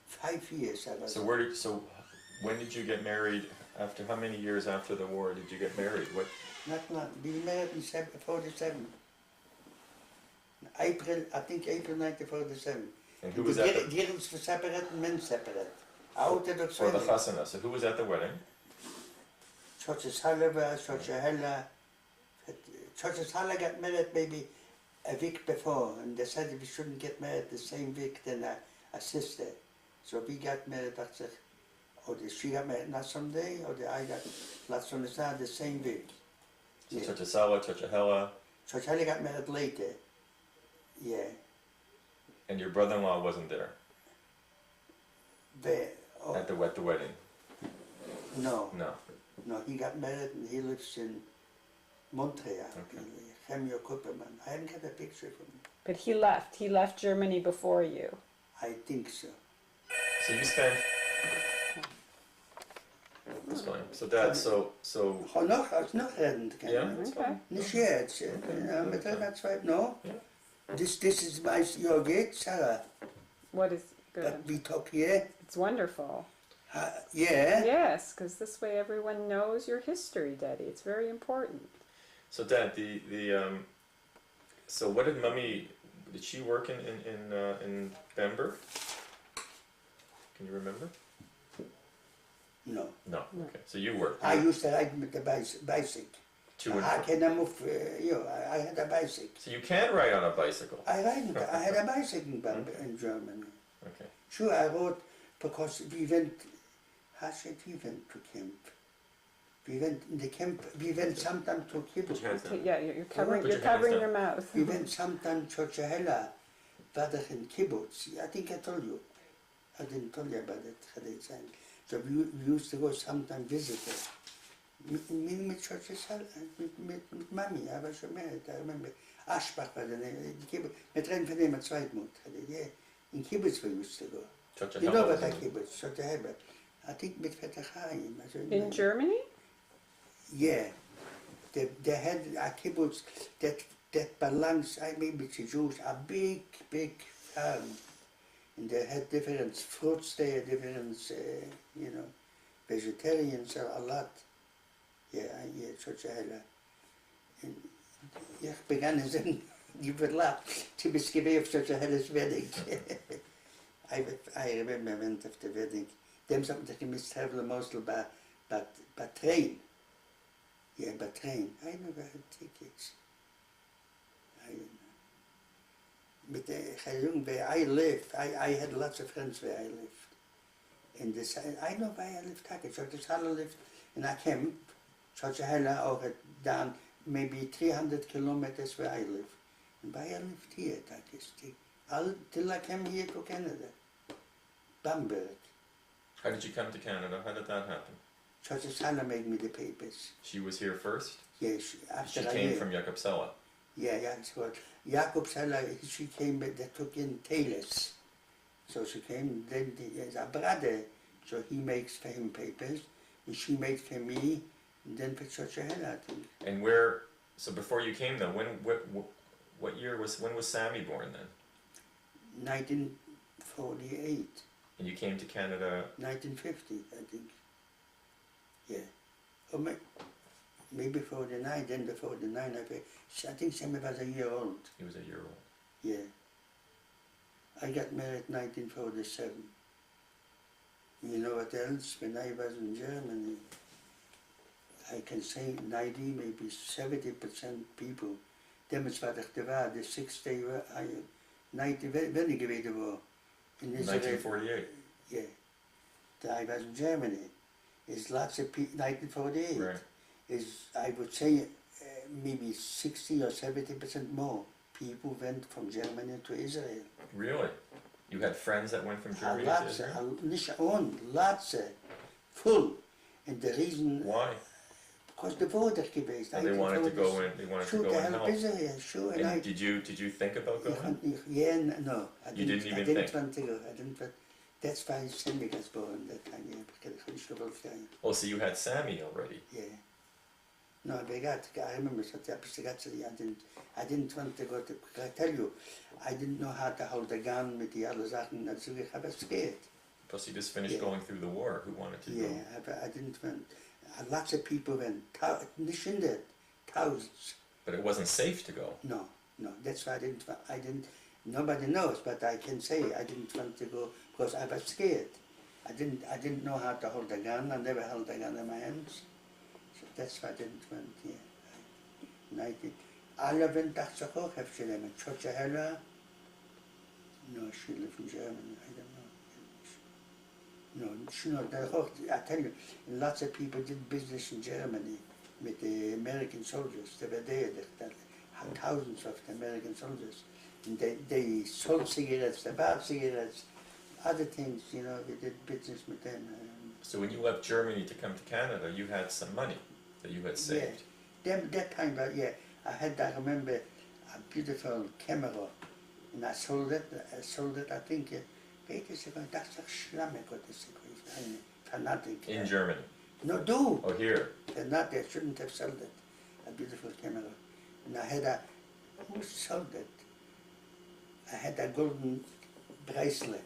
5 years. So when did you get married? After how many years after the war did you get married? What? Not. We were married in 47. April 1947. And who was at the, Girls were separate and men separate. Orthodox for the family. chasana? So who was at the wedding? Church's Haleva, Church Hella. Church's Hella got married maybe a week before, and they said we shouldn't get married the same week than a sister. So we got married, or she got married not someday, or I got last on the same week. So yeah. Churchasala, Churchahella. Church Hella got married later. Yeah. And your brother-in-law wasn't there? At the wedding? No. No. No, he got married and he lives in Montreal. Okay. Chemio Kupperman. I haven't got a picture from him. But he left Germany before you. I think so. So you spent... That's fine. So Dad, so... Oh, noch reden können. Yeah, that's Okay. fine. Nicht jetzt. Mit der Zeit, no? Yeah. This is my, your gate, Sarah. What is good? That we talk here. It's wonderful. Yeah. Yes, because this way everyone knows your history, Daddy. It's very important. So Dad, so what did Mummy, did she work in Bamberg? Can you remember? No. No. Okay. So you worked. I used to ride with the bicycle. To and I fro. can move, I had a bicycle. So you can ride on a bicycle. I had a bicycle in Germany. Okay. Sure, I rode because we went to camp. We went in the camp, we went sometimes to Put kibbutz. your hands down. Yeah, you're covering, Put you're your hands covering down. your mouth. We went sometimes to Chehela, Vadach in kibbutz. I think I told you. I didn't tell you about it, had it said. So we used to go sometime visit her. Mit Chehela, mit Mami, I was married, I remember. Aschbach war der Name, Kibbutz. Mit rein von dem Zweitmut. Yeah. In kibbutz we used to go. Church You know what I kibbutz, Chehela. I think mit Vetachayim. In Germany? Yeah, they had a kibbutz that belongs, I maybe to Jews, a big farm. And they had different fruits there, different, vegetarians, a lot. Yeah, such a hell. And ich begann es in die Verlag to be given such a hell's wedding. I remember I went of the wedding. Them something that must travel mostly by train. Yeah, by train. I never had tickets. I don't know. But where I lived, I had lots of friends where I lived. In this, I know where I lived. Church Halle lived in a camp. Church Halle auch down maybe 300 kilometers where I live. And where I lived here, till I came here to Canada. Bamberg. How did you come to Canada? How did that happen? Church Halle made me the papers. She was here first? Yes, after She a came year. from Jakobsella. Yeah, that's what. Jakobsella, she came, they took in tailors. So she came, then as a brother, so he makes for him papers, and she made for me, and then for Church Halle, I think. And where, so before you came though, what year when was Sammy born then? 1948, And you came to Canada, 1950, I think. Yeah. Or maybe 49, then the 49, I think Sammy was a year old. he was a year old. Yeah. I got married 1947. You know what else? When I was in Germany, I can say 90, maybe 70% people, dem is wat ik waar, the 6 day, 90, when ik geweten was. In Israel. 1948. Yeah. I was in Germany. It's lots of people, 1948. Right. Is, I would say, maybe 60 or 70% more people went from Germany to Israel. Really? You had friends that went from Germany to Lots, Israel? nicht on, lots, full. And the reason, Why? because the border gewesen. Oh, they wanted to go in. They wanted to Sure, go to and help help. Israel, sure. And And did you think about going? Yeah, no. I You didn't even I didn't think? want to go. I didn't want, that's why Sammy was born that time, yeah, because I couldn't travel flying. Oh, so you had Sammy already. Yeah. No, I remember something, I didn't want to go to, I tell you, I didn't know how to hold a gun with the other Sachen, also I was scared. Plus you just finished Yeah. going through the war. Who wanted to Yeah, go? I didn't want, lots of people went, nicht hundert, thousands. But it wasn't safe to go. No, that's why I didn't, nobody knows, but I can say I didn't want to go because I was scared. I didn't know how to hold a gun, I never held a gun in my hands. So that's why I didn't want, yeah. 19, alle went dacht zich ook, heeft ze met Church Halle. No, she lived in Germany, I don't know. No, she know, I tell you, lots of people did business in Germany with the American soldiers. They were there, thousands of the American soldiers. And they sold cigarettes, they bought cigarettes, other things, we did business with them. So when you left Germany to come to Canada, you had some money that you had saved. Yeah, that time, I remember, a beautiful camera, and I sold it, I think, weet je, dat is toch slammig wat is geweest, fanatic. In Germany. No, do! Oh, here. Not, I shouldn't have sold it, a beautiful camera. And I had who sold it? I had a golden bracelet,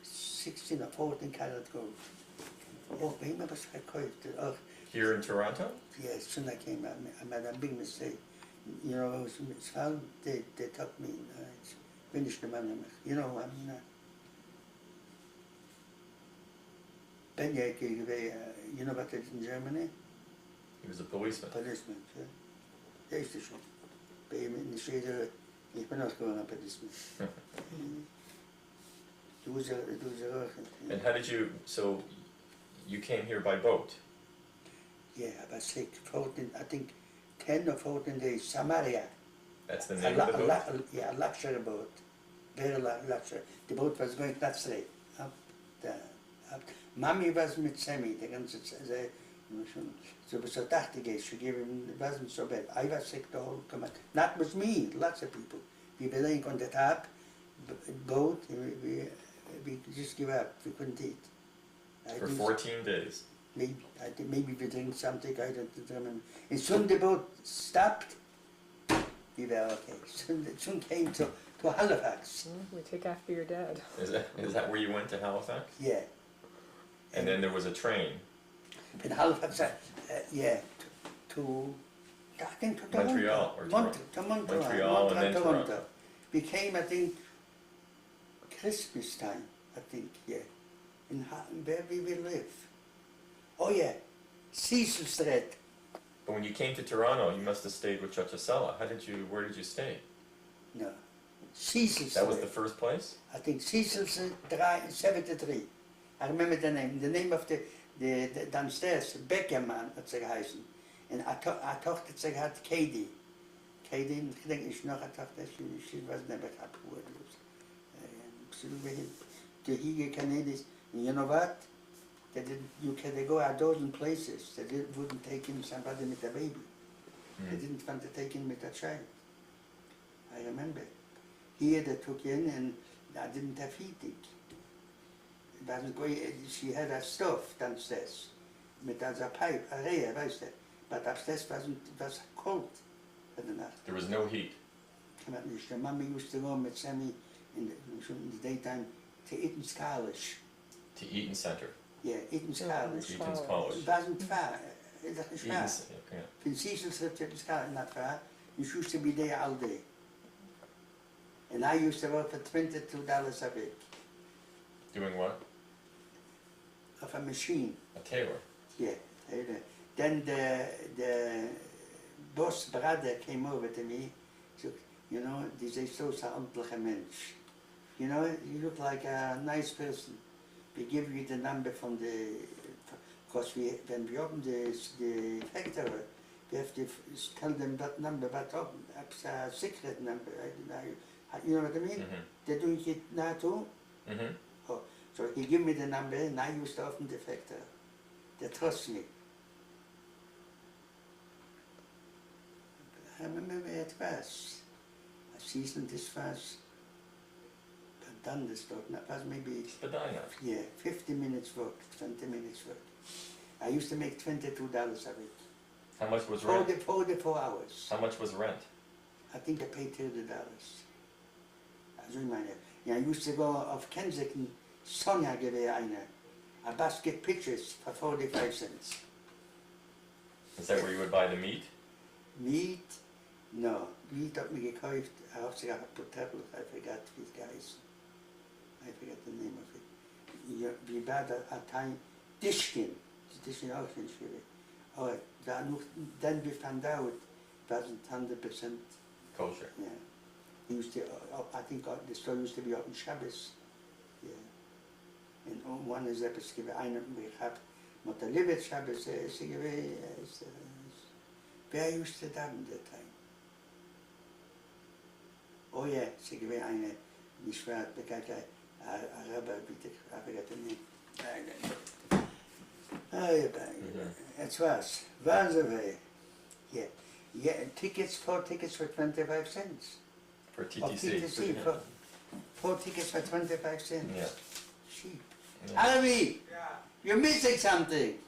16 or 14 karat gold. Oh, bei mir was verkauft. Oh, Here in Toronto? yeah, as soon as I came, I made a big mistake. It was found, they took me, it's finished the money. I mean, Ben you know what it is in Germany? He was a policeman. Policeman, ja. Der ist es schon. Bei ihm in der Schäde, ich bin auch geworden ein Policeman. Du bist auch. And how did you, so you came here by boat. Yeah, I was sick. 14, I think 10 or 14 days. Samaria. That's the name of the boat? Yeah, a luxury boat. Very luxury. The boat was going that straight. Up, down, up. Mommy was mit Sammy, the ganze Zeit. So so dachte ich, she gave him, it wasn't so bad. I was sick the whole command. Not with me, lots of people. We were laying on the top, boat, and we just give up. We couldn't eat. For 14 days. Maybe, I think maybe we drink something, I don't remember. And soon the boat stopped, we were okay. Soon came to Halifax. We take after your dad. Is that where you went to Halifax? Yeah. And then there was a train. In Halifax, yeah, to I think to Toronto. Montreal or Toronto? Montreal and then Toronto. We came, I think, Christmas time, I think, yeah, where we will live. Oh yeah, Cecil Street. But when you came to Toronto, you must have stayed with Chachasela. Where did you stay? No, Cecil Street. That was the first place? I think Cecil Street 73. I remember the name. The name of the downstairs, Beckerman hat sie geheißen. Und eine Tochter hat sie gehabt, Katie. Katie, ich denke, ich noch eine Tochter, she was never happy with it. The Hige Canadians, and you know what? They go a dozen places. Wouldn't take in somebody with a baby. They didn't want to take in with a child. I remember. Here they took in and I didn't have heating. She had a stove downstairs with a pipe, a ray, weißt du. But upstairs was cold for the night. There was no heat. The mommy used to go with Sammy in the daytime to Eaton's College. To Eaton Center. Yeah, Eaton's College. Eaton's College. It wasn't far. It was far. Yeah. From Cecil Street to Eaton's College, not far. You used to be there all day. And I used to work for $22 a week. Doing what? Of a machine. A tailor. Yeah. Then the boss brother came over to me. So, you know, this is so ordentliche Mensch. You know, you look like a nice person. We give you the number from because when we open the factory, we have to tell them that number, but it's a secret number. You know what I mean? Mm-hmm. They're doing it now too. Mm-hmm. Oh, so he gave me the number and I used to open the factory. They trust me. I remember where it was. A season this was, but done this talk, that was maybe, Spadina. yeah, 50 minutes work, 20 minutes work. I used to make $22 a week. How much was rent? 44 hours. How much was rent? I think I paid $30. Also ich meine, ja, I used to go auf Kensington, Sonja gewesen eine, a basket pictures for 45 cents. Is that where you would buy the meat? Meat? No, Meat hat mir gekauft, hauptsächlich ein Portable, I forgot his guys. I forgot the name of it. Ja, wie war das, ein Teil, Tischchen, Tischchen auch nicht schwierig. Aber then we found out, it wasn't 100%, Kosher. yeah. He used to, I think the store used to be on Shabbos, yeah. And one is etwas gewesen, einer gehabt, mit der Livet Shabbos, sie gewesen, wer used to that in that time? Oh yeah, sie gewesen eine, nicht wahr, bekannte Araber, bitte, I forgot the name. Ah, yeah, it was away. Yeah, yeah, four tickets for 25 cents. For Of TTC. TTC, four tickets for 25 cents. Yeah. Cheap. Yeah. Harvey, Yeah. you're missing something.